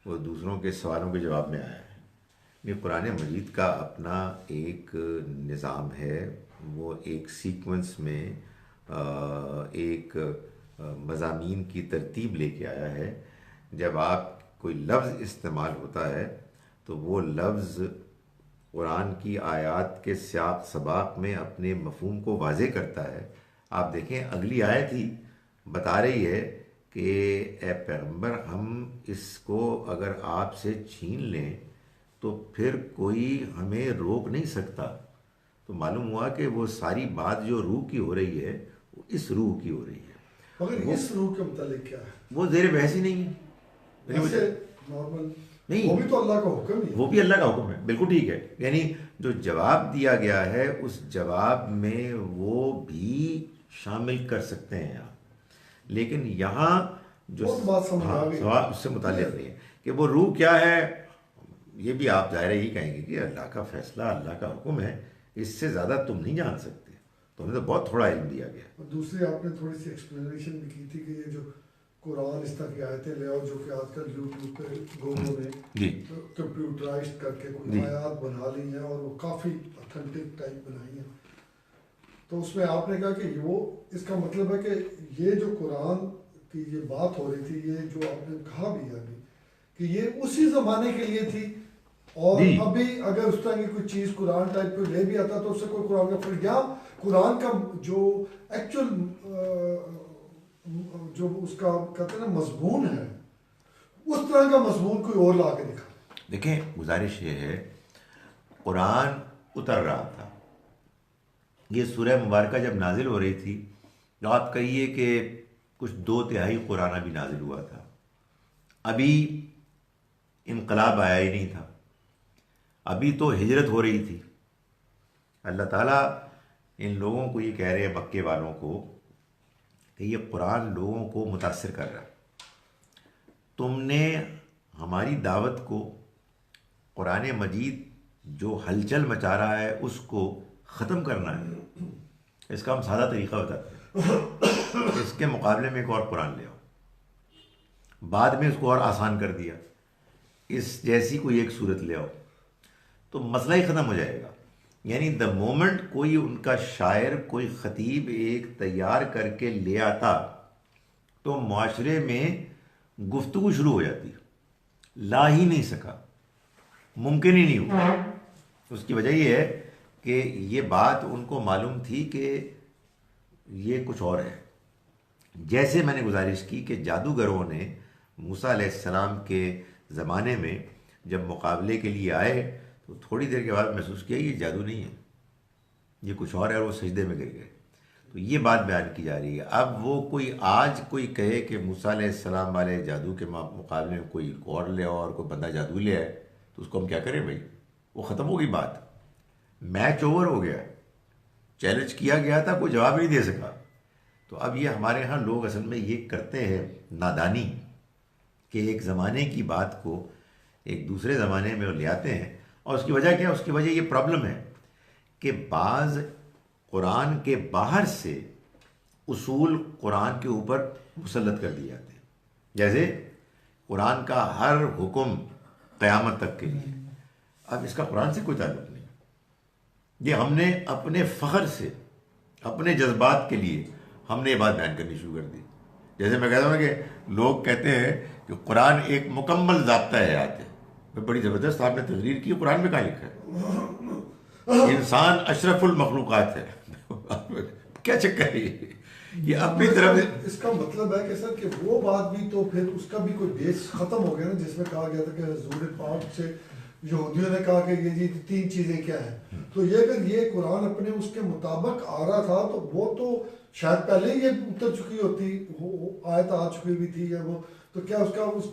Speaker 1: वो दूसरों के सवालों के जवाब में आया है। ये कुरान मजीद का अपना एक निज़ाम है, वो एक सीक्वेंस में एक मज़ामीन की तरतीब लेके आया है। जब आप कोई लफ्ज़ इस्तेमाल होता है तो वो लफ्ज़ कुरान की आयत के सियाक़ सबाक़ में अपने मफ़हूम को वाज़े करता है। आप देखें अगली आयत ही बता रही है कि ए पैगम्बर हम इसको अगर आपसे छीन लें तो फिर कोई हमें रोक नहीं सकता। तो मालूम हुआ कि वो सारी बात जो रूह की हो रही है वो इस रूह की हो रही है।
Speaker 5: मगर इस रूह के मुतालिक क्या है,
Speaker 1: वो ज़ेर बहस ही नहीं है।
Speaker 5: वैसे नॉर्मल
Speaker 1: नहीं,
Speaker 5: वो भी तो अल्लाह का हुक्म ही है।
Speaker 1: वो भी अल्लाह का हुक्म है, बिल्कुल ठीक है। यानी जो जवाब दिया गया है उस जवाब में वो भी शामिल कर सकते हैं आप, लेकिन यहाँ जो
Speaker 5: वो बात समझ आ गई।
Speaker 1: सवाल उससे मुताल्लिक़ नहीं है कि वो रूह क्या है। ये भी आप ज़ाहिर ही कहेंगे कि अल्लाह का फैसला, अल्लाह का हुक्म है, इससे ज़्यादा तुम नहीं जान सकते। तो हमें तो बहुत थोड़ा इल्म दिया गया।
Speaker 5: और दूसरी आपने थोड़ी सी एक्सप्लेनेशन भी की थी कि ये जो कुरान इस तरह की आयतें ले आओ जो कि आजकल यूट्यूब पे लोगों ने
Speaker 1: जी
Speaker 5: कंप्यूटराइज करके
Speaker 1: जी।
Speaker 5: कोई आयत बना ली हैं और वो काफ़ी ऑथेंटिक टाइप बनाई हैं। तो उसमें आपने कहा कि वो इसका मतलब है कि ये जो कुरान की ये बात हो रही थी, ये जो आपने कहा भी है अभी कि ये उसी ज़माने के लिए थी, और
Speaker 1: जी।
Speaker 5: अभी अगर उस तरह की कोई चीज़ कुरान टाइप कोई ले भी आता तो उससे कोई कुरान का फर्क, या कुरान का जो एक्चुअल जो उसका कहते हैं ना मजमून है, उस तरह का मजमून कोई और ला के दिखा।
Speaker 1: देखें, गुजारिश ये है, कुरान उतर रहा था, ये सूरह मुबारका जब नाजिल हो रही थी तो आप कहिए कि कुछ 2/3 कुरान अभी नाजिल हुआ था, अभी इनकलाब आया ही नहीं था, अभी तो हिजरत हो रही थी। अल्लाह ताला इन लोगों को ये कह रहे हैं, मक्के वालों को, कि ये कुरान लोगों को मुतासिर कर रहा है। तुमने हमारी दावत को, कुरान मजीद जो हलचल मचा रहा है उसको ख़त्म करना है। इसका हम सादा तरीक़ा बताते हैं, इसके मुकाबले में एक और कुरान ले आओ। बाद में इसको और आसान कर दिया, इस जैसी कोई एक सूरत ले आओ, तो मसला ही ख़त्म हो जाएगा। यानी द मोमेंट कोई उनका शायर, कोई ख़तीब एक तैयार करके ले आता तो माशरे में गुफ्तगू शुरू हो जाती, ला ही नहीं सका, मुमकिन ही नहीं हुआ। उसकी वजह यह है कि ये बात उनको मालूम थी कि ये कुछ और है। जैसे मैंने गुजारिश की कि जादूगरों ने मूसा अलैहिस्सलाम के ज़माने में जब मुकाबले के लिए आए तो थोड़ी देर के बाद महसूस किया ये जादू नहीं है, ये कुछ और है, और वो सजदे में गिर गए। तो ये बात बयान की जा रही है। अब वो कोई आज कोई कहे कि मूसा अलैहिस्सलाम वाले जादू के मुकाबले में कोई और ले आओ और कोई बंदा जादू ले आए, तो उसको हम क्या करें भाई? वो ख़त्म हो गई बात, मैच ओवर हो गया, चैलेंज किया गया था, कोई जवाब नहीं दे सका। तो अब ये हमारे यहाँ लोग असल में ये करते हैं नादानी कि एक ज़माने की बात को एक दूसरे ज़माने में वो ले आते हैं। और उसकी वजह क्या है? उसकी वजह ये प्रॉब्लम है कि बाज़ कुरान के बाहर से उसूल कुरान के ऊपर मुसल्लत कर दिए जाते हैं। जैसे कुरान का हर हुक्म क़यामत तक के लिए, अब इसका कुरान से कोई ताल्लुक़ नहीं। ये हमने अपने फ़ख्र से, अपने जज्बात के लिए हमने ये बात बयान करनी शुरू कर दी। जैसे मैं कहता हूँ कि लोग कहते हैं कि कुरान एक मुकम्मल ज़ाब्ता हयात है। बड़ी ज़बरदस्त आपने तकरीर की, कुरान में कहाँ लिखा है इंसान अशरफुल मखलूक़ात है? क्या चक्कर है ये अपनी तरफ से?
Speaker 5: इसका मतलब है कि सर कि वो बात भी तो फिर उसका भी कोई बेस खत्म हो गया ना, जिसमें कहा गया था कि हुजूर पाक से यहूदियों ने कहा कि ये 3 चीजें क्या है। तो ये अगर ये कुरान अपने उसके मुताबिक आ रहा था तो वो तो शायद पहले ही ये उतर चुकी होती, आयत आ चुकी हुई थी या वो, तो क्या उसका उस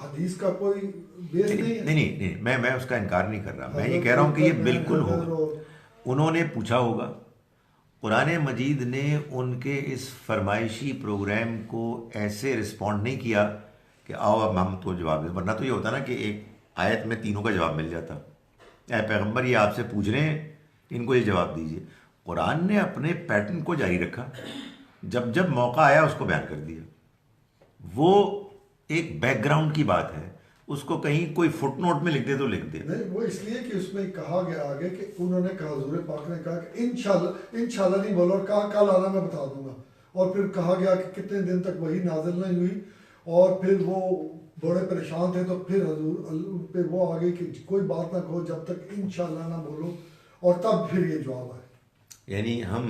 Speaker 5: हदीस का कोई बेस नहीं है?
Speaker 1: नहीं, मैं उसका इनकार नहीं कर रहा। मैं ये कह रहा हूँ कि ये बिल्कुल होगा। उन्होंने पूछा होगा, कुरान मजीद ने उनके इस फरमाइशी प्रोग्राम को ऐसे रिस्पॉन्ड नहीं किया कि आओ अब हम तो जवाब दें। वरना तो ये होता ना कि एक आयत में तीनों का जवाब मिल जाता। ऐ पैगंबर, ये आपसे पूछ रहे हैं, इनको ये जवाब दीजिए। कुरान ने अपने पैटर्न को जारी रखा, जब जब मौका आया उसको बयान कर दिया। वो एक बैकग्राउंड की बात है, उसको कहीं कोई फुटनोट में लिख दे तो लिख दे।
Speaker 5: नहीं, वो इसलिए कि उसमें कहा गया आगे कि उन्होंने कहा, हुजूर पाक ने कहा कि इंशाल्लाह नहीं बोला और कहा कल आना मैं बता दूंगा। और फिर कहा गया कि कितने दिन तक वही नाजिल नहीं हुई और फिर वो बड़े परेशान थे। तो फिर हजूर पे वो आ गई कि कोई बात ना कहो जब तक इंशाल्लाह ना बोलो, और तब फिर ये जवाब आए।
Speaker 1: यानी हम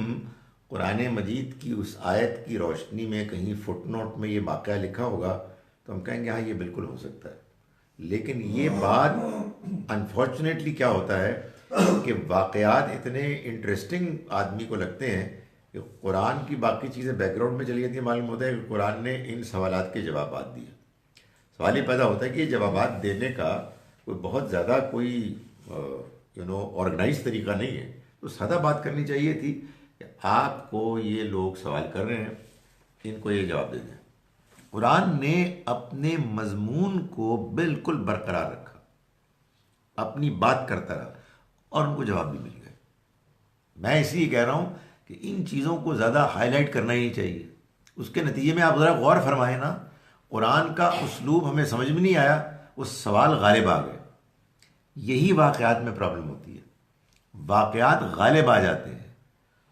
Speaker 1: कुरान मजीद की उस आयत की रोशनी में कहीं फुटनोट में ये वाक़या लिखा होगा तो हम कहेंगे हाँ ये बिल्कुल हो सकता है। लेकिन ये बात अनफॉर्चुनेटली क्या होता है कि वाक़यात इतने इंटरेस्टिंग आदमी को लगते हैं कि कुरान की बाकी चीज़ें बैकग्राउंड में चली जाती हैं। मालूम होता है कि कुरान ने इन सवालात के जवाब दिए। सवाल ये पैदा होता है कि ये जवाब देने का कोई बहुत ज़्यादा कोई ऑर्गेनाइज तरीका नहीं है। तो सादा बात करनी चाहिए थी कि आपको ये लोग सवाल कर रहे हैं, इनको ये जवाब दे दें। कुरान ने अपने मजमून को बिल्कुल बरकरार रखा, अपनी बात करता रहा और उनको जवाब भी मिल गए। मैं इसलिए कह रहा हूं कि इन चीज़ों को ज़्यादा हाईलाइट करना ही नहीं चाहिए। उसके नतीजे में आप ज़रा गौर फरमाएं ना, कुरान का उसलूब हमें समझ में नहीं आया, वो सवाल गालिब आ गए। यही वाक़यात में प्रॉब्लम होती है। वाक़यात गालिब आ जाते हैं,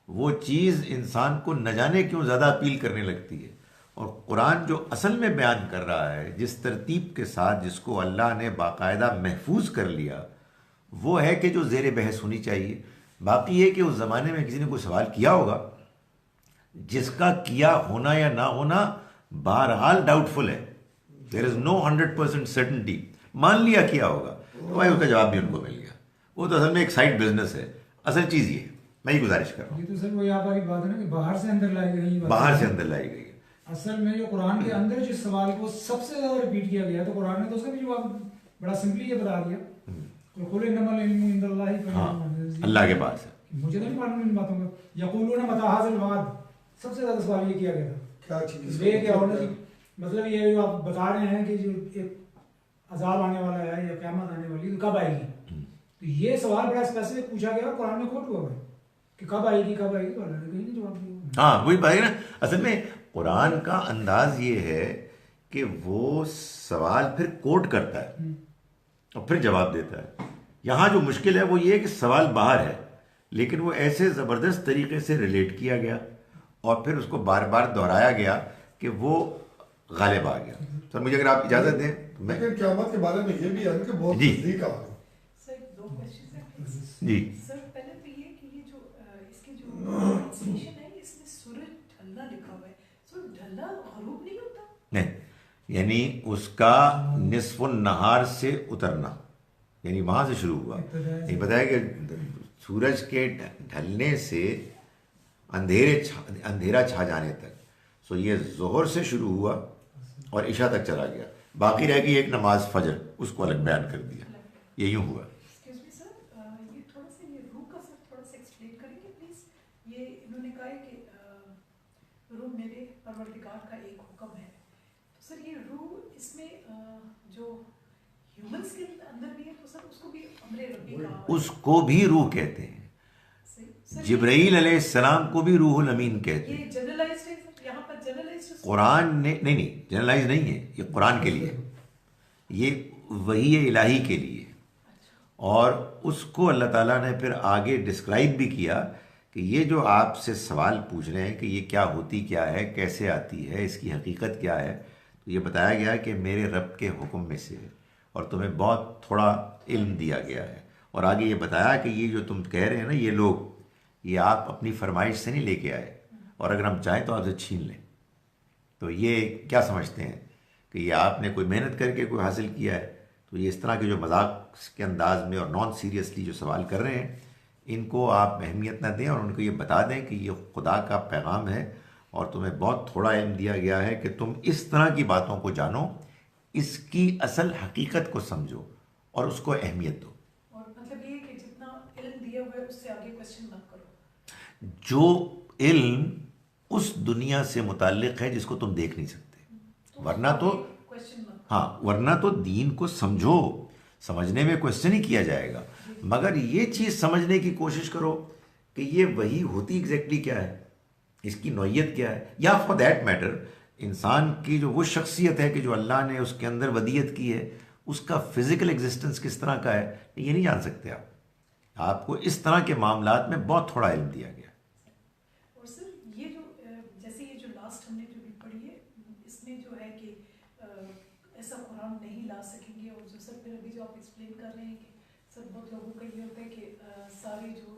Speaker 1: वो चीज़ इंसान को न जाने क्यों ज़्यादा अपील करने लगती है। और कुरान जो असल में बयान कर रहा है, जिस तरतीब के साथ जिसको अल्लाह ने बाकायदा महफूज कर लिया, वो है कि जो ज़ेर बहस होनी चाहिए। बाकी ये कि उस ज़माने में किसी ने कोई सवाल किया होगा, जिसका किया होना या ना होना बहरहाल डाउटफुल है। There is no 100% certainty. मान लिया किया होगा तो भाई उसका जवाब भी उनको मिल गया। वो तो असल में एक साइड बिजनेस है। असल चीज़ ये है, मैं ये गुजारिश कर रहा हूँ।
Speaker 6: ये तो सर वही आप वाली बात है ना कि बाहर से अंदर लाई गई।
Speaker 1: बाहर से अंदर लाई गई है।
Speaker 6: असल में जो कुरान के अंदर जिस सवाल को सबसे ज्यादा रिपीट किया गया, तो कुरान ने तो उसका भी जवाब बड़ा सिंपली ये बता दिया,
Speaker 1: अल्लाह के पास है।
Speaker 6: मुझे तो नहीं मालूम इन बातों का। यक़ूलून मता हाज़िल वाद, सबसे ज्यादा सवाल ये किया गया था,
Speaker 5: क्या चीज
Speaker 6: ये क्या होना चाहिए। मतलब ये जो आप बता रहे हैं कि जो एक अज़ाब आने वाला है या क़यामत आने वाली है, तो कब आएगी। तो ये सवाल बड़ा स्पेसिफिक पूछा गया और कुरान में कोट हुआ है कि कब आएगी कब आएगी, तो अल्लाह ने कहीं नहीं जवाब दिया।
Speaker 1: हाँ वही बात है ना। असल में कुरान का अंदाज ये है कि वो सवाल फिर कोट करता है और फिर जवाब देता है। यहाँ जो मुश्किल है वो ये है कि सवाल बाहर है, लेकिन वो ऐसे ज़बरदस्त तरीके से रिलेट किया गया और फिर उसको बार बार दोहराया गया कि वो गालिब आ गया। सर मुझे अगर आप इजाज़त दें तो मैं
Speaker 5: लेकिन क़यामत के बारे में ये भी है कि बहुत
Speaker 1: जी।
Speaker 5: नज़दीक आ गई।
Speaker 7: सर 2 क्वेश्चन है प्लीज।
Speaker 1: जी
Speaker 7: सर पहले तो ये कि ये जो इसके जो ट्रांसलेशन है इसमें सूरज ढलना लिखा हुआ है, सो ढलना गरूब नहीं होता?
Speaker 1: नहीं, यानी उसका निस्फुन नहार से उतरना, यानी वहाँ से शुरू हुआ। ये बताया कि सूरज के ढलने से अंधेरा छा जाने तक। सो ये ज़ोहर से शुरू हुआ और इशा तक चला गया। बाकी रह गई एक नमाज फजर, उसको अलग बयान कर दिया। ये यूँ हुआ।
Speaker 7: एक्सक्यूज मी सर, ये थोड़ा सा ये रूह का सर थोड़ा सा एक्सप्लेन करेंगे प्लीज। ये इन्होंने कहा है कि रूह मेरे परवरदिगार का एक हुक्म है। तो सर ये रूह इसमें जो ह्यूमंस के अंदर भी है, तो सर उसको भी अमरे रब्बी कहा हुआ है।
Speaker 1: उसको भी रूह कहते हैं,
Speaker 7: सही। सर
Speaker 1: जिब्राईल अलैहिस्सलाम को भी रूहुल अमीन कहते
Speaker 7: ये
Speaker 1: हैं।
Speaker 7: जनरलाइज्ड है सर, यहाँ पर जनरलाइज्ड
Speaker 1: कुरान ने नहीं जनरलाइज नहीं है, ये कुरान के लिए, ये वही इलाही के लिए। और उसको अल्लाह ताला ने फिर आगे डिस्क्राइब भी किया कि ये जो आपसे सवाल पूछ रहे हैं कि ये क्या होती क्या है, कैसे आती है, इसकी हकीकत क्या है, तो ये बताया गया कि मेरे रब के हुक्म में से है और तुम्हें बहुत थोड़ा इल्म दिया गया है। और आगे ये बताया कि ये जो तुम कह रहे हैं ना, ये लोग, ये आप अपनी फरमाइश से नहीं लेके आए, और अगर हम चाहें तो आपसे छीन लें। तो ये क्या समझते हैं कि ये आपने कोई मेहनत करके कोई हासिल किया है? तो ये इस तरह के जो मजाक के अंदाज में और नॉन सीरियसली जो सवाल कर रहे हैं, इनको आप अहमियत ना दें और उनको ये बता दें कि ये खुदा का पैगाम है और तुम्हें बहुत थोड़ा इल्म दिया गया है कि तुम इस तरह की बातों को जानो, इसकी असल हकीकत को समझो और उसको अहमियत दो।
Speaker 7: और मतलब ये कि जितना इल्म दिया हुआ है उससे आगे क्वेश्चन मत करो।
Speaker 1: जो इल्म उस दुनिया से मुताल्लिक है जिसको तुम देख नहीं सकते, वरना तो
Speaker 7: क्वेश्चन मत
Speaker 1: हाँ, वरना तो दीन को समझो, समझने में क्वेश्चन ही किया जाएगा, मगर ये चीज़ समझने की कोशिश करो कि ये वही होती एग्जैक्टली क्या है, इसकी नौइयत क्या है, या फॉर दैट मैटर इंसान की जो वो शख्सियत है कि जो अल्लाह ने उसके अंदर वदियत की है, उसका फिजिकल एग्जिस्टेंस किस तरह का है, ये नहीं जान सकते आप। आपको इस तरह के मामलात में बहुत थोड़ा इल्म दिया गया।
Speaker 7: और सर ये जो जैसे ये जो लास्ट हमने जो भी पढ़ी है, इसमें जो है कि ऐसा कुरान नहीं ला सकेंगे। और जो सर फिर अभी जो आप एक्सप्लेन कर रहे हैं कि सर बहुत लोगों का ये होता है कि सारे जो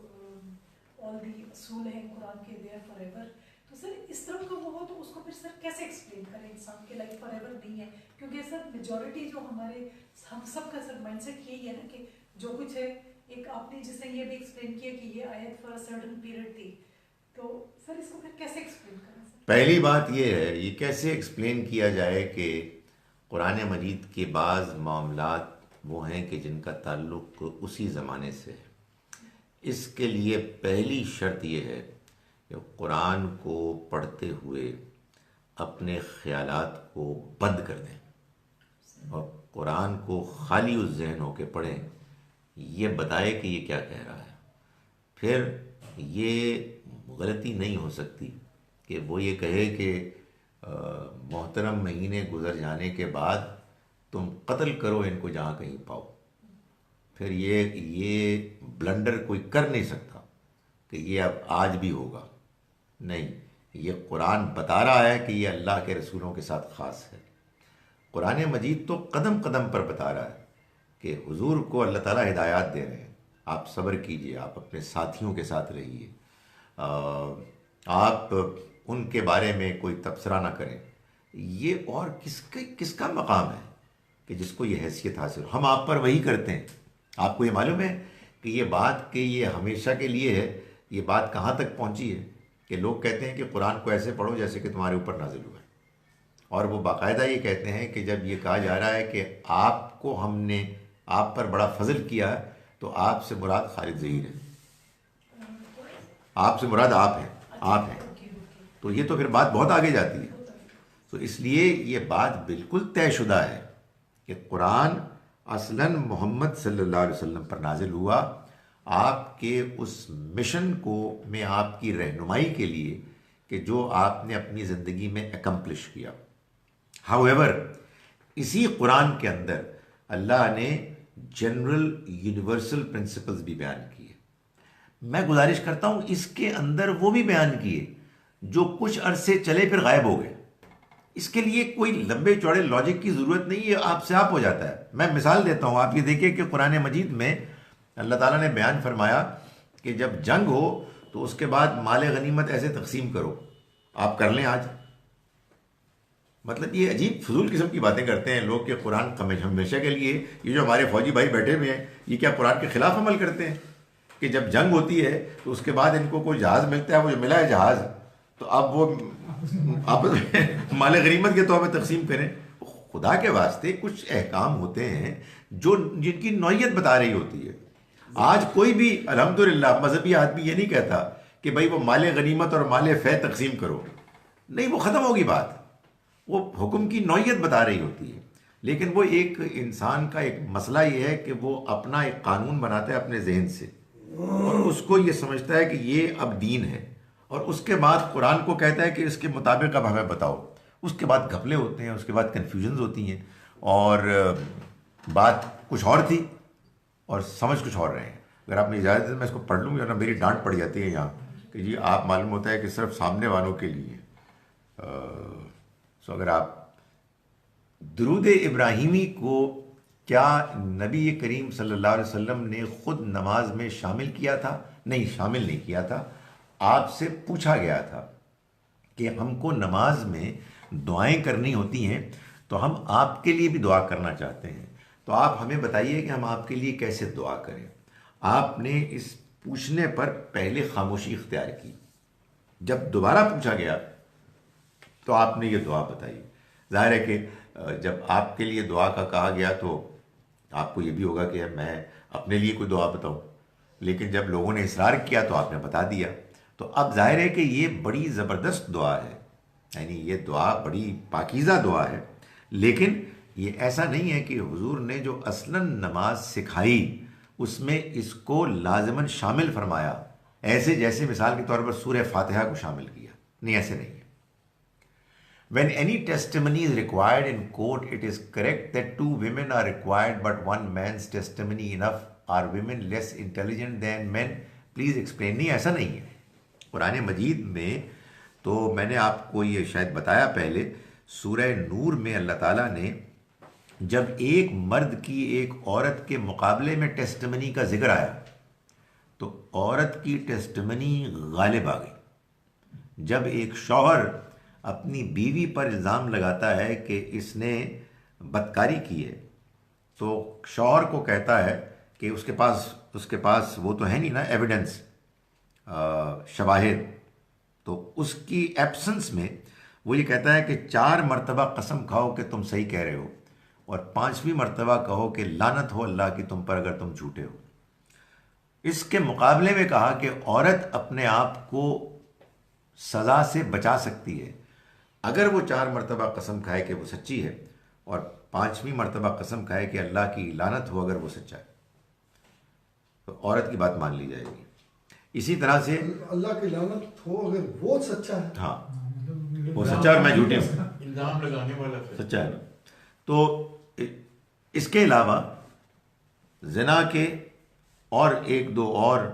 Speaker 7: ऑल दी असूल हैं कुरान के, दे आर फॉर एवर। तो सर इस तरह का वो हो तो उसको फिर सर कैसे एक्सप्लेन करें इंसान के लाइफ फॉर एवर नहीं है? क्योंकि सर मेजॉरिटी जो हमारे हम सब का सर माइंडसेट यही है ना कि जो कुछ है, एक आपने जैसे ये भी एक्सप्लेन किया कि ये आयत फॉर अ सर्टेन पीरियड थी, तो सर इसको फिर कैसे एक्सप्लेन करें सर?
Speaker 1: पहली बात ये है, ये कैसे एक्सप्लेन किया जाए कि कुरान मजीद के बाज़ मामलात वो हैं कि जिनका ताल्लुक़ उसी ज़माने से है। इसके लिए पहली शर्त ये है कि कुरान को पढ़ते हुए अपने ख़यालात को बंद कर दें और कुरान को खाली उस जहन होकर पढ़ें, ये बताए कि ये क्या कह रहा है। फिर ये गलती नहीं हो सकती कि वो ये कहे कि मोहतरम महीने गुजर जाने के बाद तुम कत्ल करो इनको जहाँ कहीं पाओ। फिर ये ब्लंडर कोई कर नहीं सकता कि ये अब आज भी होगा। नहीं, ये कुरान बता रहा है कि ये अल्लाह के रसूलों के साथ ख़ास है। कुरान मजीद तो कदम कदम पर बता रहा है कि हुजूर को अल्लाह ताला हिदायत दे रहे हैं, आप सब्र कीजिए, आप अपने साथियों के साथ रहिए, आप उनके बारे में कोई तबसरा ना करें। ये और किसका मकाम है कि जिसको ये हैसियत हासिल हो? हम आप पर वही करते हैं। आपको ये मालूम है कि ये बात कि ये हमेशा के लिए है, ये बात कहाँ तक पहुँची है कि लोग कहते हैं कि कुरान को ऐसे पढ़ो जैसे कि तुम्हारे ऊपर नाजिल हुआ है, और वो बाकायदा ये कहते हैं कि जब ये कहा जा रहा है कि आपको हमने आप पर बड़ा फजल किया है, तो आपसे मुराद खालिद ज़हीर है, आपसे मुराद आप हैं। तो ये तो फिर बात बहुत आगे जाती है। तो इसलिए ये बात बिल्कुल तयशुदा है कि कुरान असलन मोहम्मद सल्लल्लाहु अलैहि वसल्लम पर नाजिल हुआ आपके उस मिशन को में आपकी रहनुमाई के लिए कि जो आपने अपनी ज़िंदगी में एकम्प्लिश किया। हाउएवर इसी कुरान के अंदर अल्लाह ने जनरल यूनिवर्सल प्रिंसिपल्स भी बयान किए। मैं गुजारिश करता हूँ इसके अंदर वो भी बयान किए जो कुछ अरसे चले फिर गायब हो गए। इसके लिए कोई लंबे चौड़े लॉजिक की ज़रूरत नहीं है, आपसे आप हो जाता है। मैं मिसाल देता हूँ, आप ये देखिए कि कुरान मजीद में अल्लाह ताला ने बयान फरमाया कि जब जंग हो तो उसके बाद माल गनीमत ऐसे तकसीम करो, आप कर लें आज। मतलब ये अजीब फजूल किस्म की बातें करते हैं लोग कि कुरान हमेशा के लिए, ये जो हमारे फौजी भाई बैठे हुए हैं ये क्या कुरान के खिलाफ अमल करते हैं कि जब जंग होती है तो उसके बाद इनको कोई जहाज़ मिलता है, वो जो मिला है जहाज़, तो अब वो आपस में माल गनीमत के तौर पर तकसीम करें। खुदा के वास्ते कुछ अहकाम होते हैं जो जिनकी नौइयत बता रही होती है। आज कोई भी अल्हम्दुलिल्लाह मजहबी आदमी ये नहीं कहता कि भाई वो माल गनीमत और माल फ़ै तकसीम करो। नहीं, वो ख़त्म होगी बात। वो हुक्म की नौयत बता रही होती है, लेकिन वो एक इंसान का एक मसला ये है कि वो अपना एक कानून बनाता है अपने जहन से, और उसको ये समझता है कि ये अब दीन है, और उसके बाद कुरान को कहता है कि इसके मुताबिक अब हमें बताओ। उसके बाद घपले होते हैं, उसके बाद कन्फ्यूजन्स होती हैं, और बात कुछ और थी और समझ कुछ और रहे हैं। अगर आपने इजाज़त है मैं इसको पढ़ लूँगी, वरना मेरी डांट पड़ जाती है यहाँ कि जी आप मालूम होता है कि सिर्फ सामने वालों के लिए। सो अगर आप दुरूद इब्राहिमी को क्या नबी करीम सल्लल्लाहु अलैहि वसल्लम ने ख़ुद नमाज में शामिल किया था? नहीं, शामिल नहीं किया था। आपसे पूछा गया था कि हमको नमाज में दुआएं करनी होती हैं, तो हम आपके लिए भी दुआ करना चाहते हैं, तो आप हमें बताइए कि हम आपके लिए कैसे दुआ करें। आपने इस पूछने पर पहले खामोशी इख्तियार की। जब दोबारा पूछा गया तो आपने ये दुआ बताई। जाहिर है कि जब आपके लिए दुआ का कहा गया तो आपको ये भी होगा कि मैं अपने लिए कोई दुआ बताऊं, लेकिन जब लोगों ने इसरार किया तो आपने बता दिया। तो अब जाहिर है कि ये बड़ी ज़बरदस्त दुआ है, यानी ये दुआ बड़ी पाकीज़ा दुआ है, लेकिन ये ऐसा नहीं है कि हुजूर ने जो असलन नमाज सिखाई उसमें इसको लाज़िमन शामिल फरमाया, ऐसे जैसे मिसाल के तौर पर सूरह फातिहा को शामिल किया। नहीं, ऐसे नहीं है। When any testimony is required in court, it is correct that 2 women are required, but 1 man's testimony enough? Are women less intelligent than men? Please explain. नहीं, ऐसा नहीं है। कुरान मजीद में तो मैंने आपको ये शायद बताया पहले, सूरह नूर में अल्लाह ताला ने जब एक मर्द की एक औरत के मुकाबले में टेस्टिमनी का जिक्र आया तो औरत की टेस्टिमनी गालिब आ गई। जब एक शौहर अपनी बीवी पर इल्ज़ाम लगाता है कि इसने बदकारी की है, तो शौहर को कहता है कि उसके पास वो तो है नहीं ना एविडेंस, शवाहिद, तो उसकी एब्सेंस में वो ये कहता है कि 4 मरतबा कसम खाओ कि तुम सही कह रहे हो, और 5वीं मरतबा कहो कि लानत हो अल्लाह की तुम पर अगर तुम झूठे हो। इसके मुकाबले में कहा कि औरत अपने आप को सज़ा से बचा सकती है अगर वो 4 मरतबा कसम खाए कि वो सच्ची है, और 5वीं मरतबा कसम खाए कि अल्लाह की लानत हो अगर वो सच्चा है, तो औरत की बात मान ली जाएगी। इसी तरह से
Speaker 5: अल्लाह की लानत हो अगर वो सच्चा है,
Speaker 1: हाँ वो सच्चा और मैं झूठी हूँ,
Speaker 8: इल्जाम लगाने वाला
Speaker 1: सच्चा है ना। तो इसके अलावा ज़िना के और 1-2 और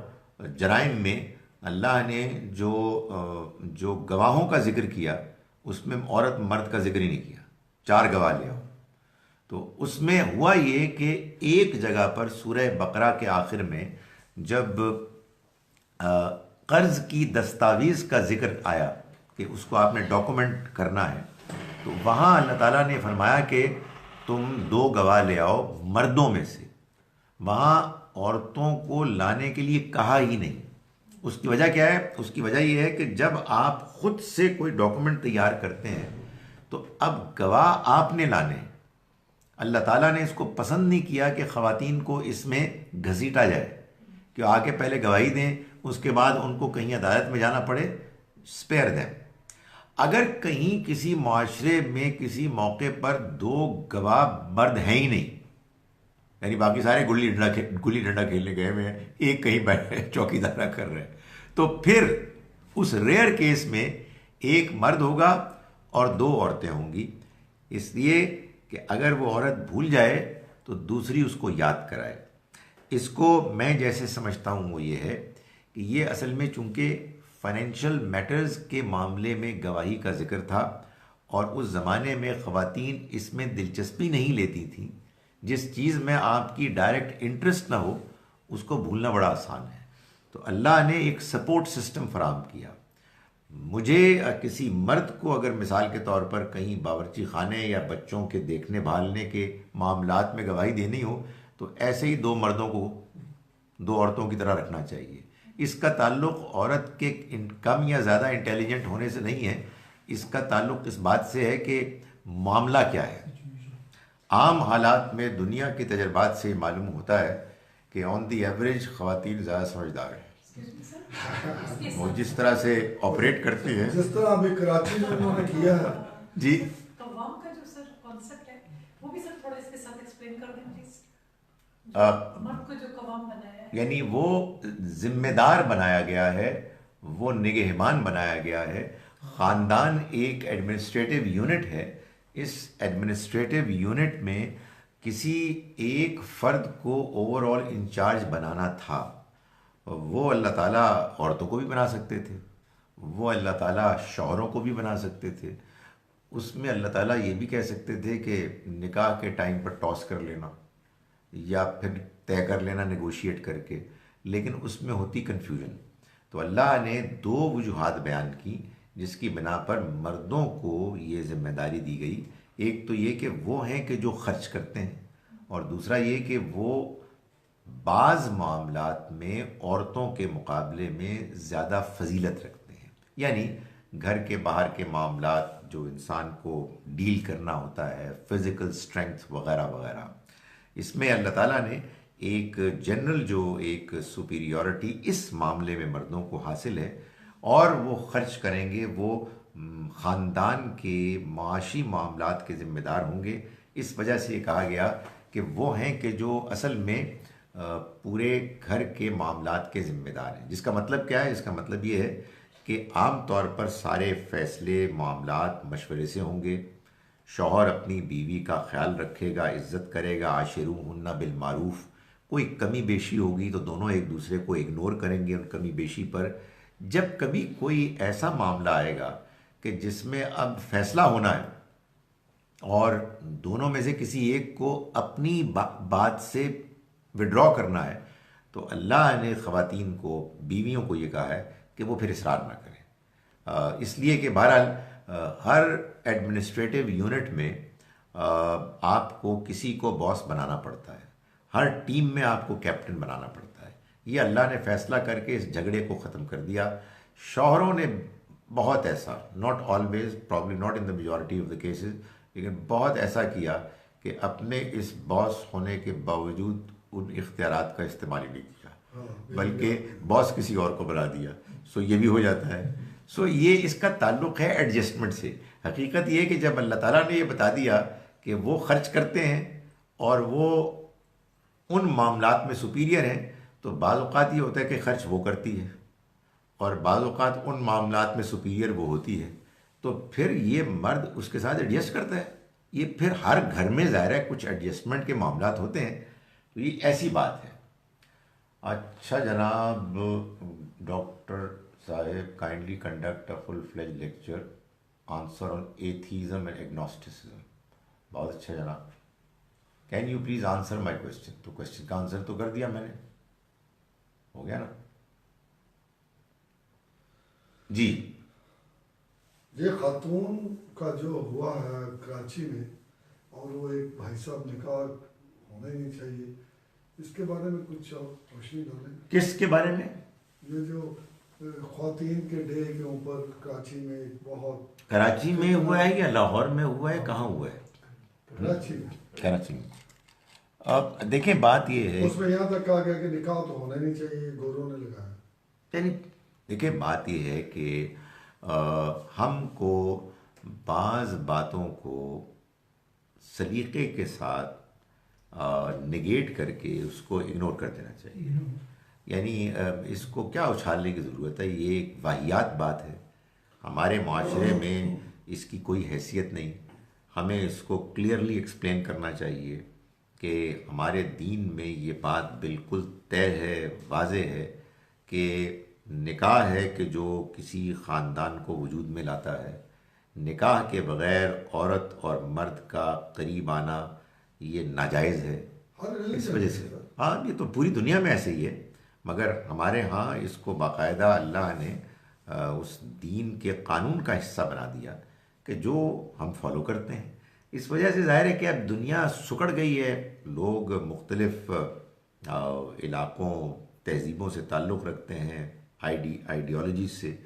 Speaker 1: जराइम में अल्लाह ने जो गवाहों का जिक्र किया उसमें औरत मर्द का जिक्र ही नहीं किया। 4 गवाह ले आओ। तो उसमें हुआ ये कि एक जगह पर सूरह बकरा के आखिर में जब कर्ज की दस्तावेज़ का जिक्र आया कि उसको आपने डॉक्यूमेंट करना है, तो वहाँ अल्लाह ताला ने फरमाया कि तुम 2 गवाह ले आओ मर्दों में से। वहाँ औरतों को लाने के लिए कहा ही नहीं। उसकी वजह क्या है? उसकी वजह यह है कि जब आप खुद से कोई डॉक्यूमेंट तैयार करते हैं तो अब गवाह आपने लाने। अल्लाह ताला ने इसको पसंद नहीं किया कि ख़वातीन को इसमें घसीटा जाए कि आके पहले गवाही दें, उसके बाद उनको कहीं अदालत में जाना पड़े, स्पेयर दें। अगर कहीं किसी माशरे में किसी मौके पर 2 गवाह मर्द हैं ही नहीं, यानी बाकी सारे गुल्ली डंडा खेलने गए हुए हैं, एक कहीं बैठे चौकीदारा कर रहे हैं, तो फिर उस रेयर केस में 1 मर्द होगा और 2 औरतें होंगी, इसलिए कि अगर वो औरत भूल जाए तो दूसरी उसको याद कराए। इसको मैं जैसे समझता हूँ वो ये है कि ये असल में चूँकि फाइनेंशियल मैटर्स के मामले में गवाही का जिक्र था और उस ज़माने में ख़वातीन इसमें दिलचस्पी नहीं लेती थी, जिस चीज़ में आपकी डायरेक्ट इंटरेस्ट ना हो उसको भूलना बड़ा आसान है। तो अल्लाह ने एक सपोर्ट सिस्टम फराहम किया। मुझे किसी मर्द को अगर मिसाल के तौर पर कहीं बावर्ची खाने या बच्चों के देखने भालने के मामलात में गवाही देनी हो तो ऐसे ही 2 मर्दों को 2 औरतों की तरह रखना चाहिए। इसका ताल्लुक़ औरत के कम या ज़्यादा इंटेलिजेंट होने से नहीं है, इसका ताल्लुक़ इस बात से है कि मामला क्या है। आम हालात में दुनिया के तजर्बात से मालूम होता है कि ऑन दी एवरेज ख़वातीन ज़्यादा समझदार हैं।
Speaker 7: उसके
Speaker 1: वो
Speaker 7: साथ
Speaker 1: जिस तरह से ऑपरेट करती है।
Speaker 5: जिस तरह अभी कराची में उन्होंने किया है।
Speaker 1: जी
Speaker 7: कवाम का जो सर कॉन्सेप्ट है वो भी सर थोड़ा इसके साथ एक्सप्लेन कर दें प्लीज। मर्द को जो कवाम बनाया है,
Speaker 1: यानी वो जिम्मेदार बनाया गया है, वो निगहबान बनाया गया है। ख़ानदान एक एडमिनिस्ट्रेटिव यूनिट है। इस एडमिनिस्ट्रेटिव यूनिट में किसी एक फ़र्द को ओवरऑल इंचार्ज बनाना था। वो अल्लाह ताला औरतों को भी बना सकते थे, वो अल्लाह ताला शौहरों को भी बना सकते थे। उसमें अल्लाह ताला ये भी कह सकते थे कि निकाह के टाइम पर टॉस कर लेना या फिर तय कर लेना नेगोशिएट करके, लेकिन उसमें होती कन्फ्यूजन। तो अल्लाह ने दो वजूहात बयान की जिसकी बिना पर मर्दों को ये जिम्मेदारी दी गई। एक तो ये कि वो हैं कि जो खर्च करते हैं, और दूसरा ये कि वो बाज़ मामलात में औरतों के मुकाबले में ज़्यादा फजीलत रखते हैं। यानी घर के बाहर के मामलात जो इंसान को डील करना होता है, फ़िज़िकल स्ट्रेंथ वगैरह वगैरह, इसमें अल्लाह ताला ने एक जनरल जो एक सुपीरियॉरिटी इस मामले में मर्दों को हासिल है, और वो खर्च करेंगे, वो ख़ानदान के माशी मामलात के ज़िम्मेदार होंगे। इस वजह से ये कहा गया कि वो हैं कि जो असल में पूरे घर के मामलात के ज़िम्मेदार हैं। जिसका मतलब क्या है? इसका मतलब ये है कि आम तौर पर सारे फ़ैसले मामलात मशवरे से होंगे। शौहर अपनी बीवी का ख्याल रखेगा, इज़्ज़त करेगा, आशिरूहुन्ना बिल मारूफ। कोई कमी बेशी होगी तो दोनों एक दूसरे को इग्नोर करेंगे उन कमी बेशी पर। जब कभी कोई ऐसा मामला आएगा कि जिसमें अब फैसला होना है और दोनों में से किसी एक को अपनी बात से विड्रॉ करना है, तो अल्लाह ने ख़वातीन को, बीवियों को ये कहा है कि वो फिर इसरार ना करें। इसलिए कि बहरहाल हर एडमिनिस्ट्रेटिव यूनिट में आपको किसी को बॉस बनाना पड़ता है, हर टीम में आपको कैप्टन बनाना पड़ता है। ये अल्लाह ने फैसला करके इस झगड़े को ख़त्म कर दिया। शौहरों ने बहुत ऐसा, not always, probably not in the majority of the cases, लेकिन बहुत ऐसा किया कि अपने इस बॉस होने के बावजूद उन इख्तियारात का इस्तेमाल ही नहीं किया, बल्कि बॉस किसी और को बना दिया। सो ये भी हो जाता है। सो ये इसका ताल्लुक़ है एडजस्टमेंट से। हकीकत ये है कि जब अल्लाह ताला ने ये बता दिया कि वो खर्च करते हैं और वो उन मामलात में सुपीरियर हैं, तो बाज़ औक़ात ये होता है कि खर्च वो करती है और बाज़ औक़ात उन मामलात में सुपीरियर वो होती है। तो फिर ये मर्द उसके साथ एडजस्ट करता है। ये फिर हर घर में ज़ाहिर है कुछ एडजस्टमेंट के मामलात होते हैं। तो ये ऐसी बात है। अच्छा जनाब, डॉक्टर साहेब kindly conduct a full fledge lecture answer on atheism and agnosticism. बहुत अच्छा जनाब, can you please answer my question. तो क्वेश्चन का आंसर तो कर दिया मैंने, हो गया ना जी।
Speaker 5: ये खातून का जो हुआ है कराची में, और वो एक भाई साहब निकाह होना ही नहीं चाहिए, इसके बारे में कुछ आप रोशनी डालें।
Speaker 1: किसके बारे में?
Speaker 5: ये जो ख्वातीन के डे के ऊपर कराची में एक बहुत,
Speaker 1: कराची में हुआ है या लाहौर में हुआ है, कहाँ हुआ है?
Speaker 5: कराची में।
Speaker 1: कराची में। अब देखें, बात ये है,
Speaker 5: उसमें यहाँ तक कहा गया कि निकाह तो होना ही नहीं चाहिए, गोरों ने लगाया।
Speaker 1: यानी देखिए, बात ये है कि हमको बाज़ बातों को सलीक़े के साथ नेगेट करके उसको इग्नोर कर देना चाहिए। यानी इसको क्या उछालने की ज़रूरत है? ये एक वाहियात बात है, हमारे माशरे में इसकी कोई हैसियत नहीं। हमें इसको क्लियरली एक्सप्लेन करना चाहिए कि हमारे दीन में ये बात बिल्कुल तय है, वाज़ेह है कि निकाह है कि जो किसी ख़ानदान को वजूद में लाता है। निकाह के बग़ैर औरत और मर्द का करीब आना ये नाजायज़ है। इस वजह से, हाँ, ये तो पूरी दुनिया में ऐसे ही है, मगर हमारे यहाँ इसको बाकायदा अल्लाह ने उस दीन के कानून का हिस्सा बना दिया कि जो हम फॉलो करते हैं। इस वजह से ज़ाहिर है कि अब दुनिया सुकड़ गई है, लोग मुख्तलिफ इलाक़ों, तहज़ीबों से ताल्लुक़ रखते हैं, आइडियोलॉजी से,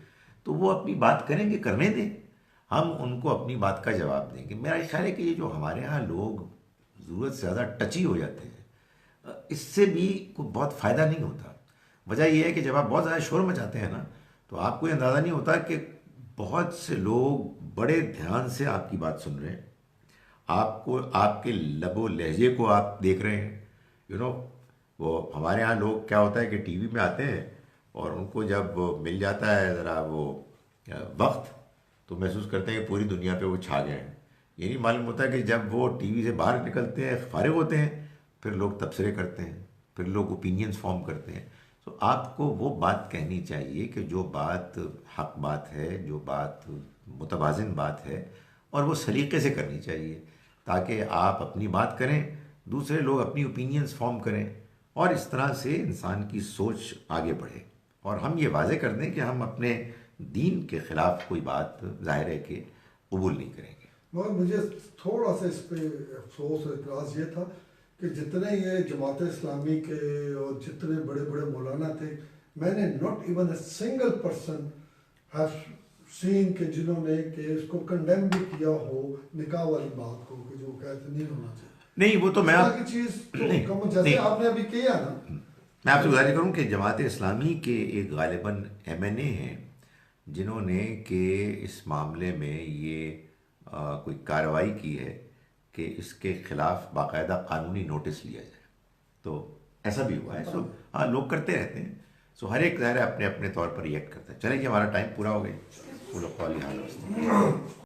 Speaker 1: तो वो अपनी बात करेंगे, करने दें, हम उनको अपनी बात का जवाब देंगे। मेरा ख्याल है कि ये जो हमारे यहाँ लोग ज़रूरत से ज़्यादा टची हो जाते हैं, इससे भी कोई बहुत फ़ायदा नहीं होता। वजह यह है कि जब आप बहुत ज़्यादा शोर मचाते हैं ना, तो आपको ये अंदाज़ा नहीं होता कि बहुत से लोग बड़े ध्यान से आपकी बात सुन रहे हैं, आपको, आपके लबो लहजे को आप देख रहे हैं। वो हमारे यहाँ लोग क्या होता है कि टीवी में आते हैं और उनको जब मिल जाता है ज़रा वो वक्त, तो महसूस करते हैं कि पूरी दुनिया पे वो छा गए हैं। ये नहीं मालूम होता कि जब वो टीवी से बाहर निकलते हैं, फारिग होते हैं, फिर लोग तबसरे करते हैं, फिर लोग ओपिनियंस फॉर्म करते हैं। तो आपको वो बात कहनी चाहिए कि जो बात हक बात है, जो बात मुतवाज़िन बात है, और वो सलीक़े से करनी चाहिए, ताकि आप अपनी बात करें, दूसरे लोग अपनी ओपिनियंस फॉर्म करें, और इस तरह से इंसान की सोच आगे बढ़े। और हम ये वाज़े कर दें कि हम अपने दीन के ख़िलाफ़ कोई बात ज़ाहिर है कि कबूल नहीं करेंगे।
Speaker 5: मगर मुझे थोड़ा सा इस पे अफसोस और इतराज़ ये था कि जितने ये जमात इस्लामी के और जितने बड़े बड़े मौलाना थे, मैंने not even a single person have seen के जिन्होंने कि इसको कंडेम भी किया हो निकाह वाली बात को, कि जो कहते नहीं होना चाहिए।
Speaker 1: नहीं, वो तो मैं
Speaker 5: की चीज़ तो जैसे आपने अभी किया ना,
Speaker 1: मैं आपसे गुजारिश करूँ कि जमात इस्लामी के एक गालिबन MNA हैं जिन्होंने कि इस मामले में ये कोई कार्रवाई की है कि इसके ख़िलाफ़ बाकायदा कानूनी नोटिस लिया जाए। तो ऐसा भी हुआ है। सो हाँ, लोग करते रहते हैं। सो हर एक ज़ाहिर अपने अपने तौर पर रिएक्ट करता है। चलें कि हमारा टाइम पूरा हो गया।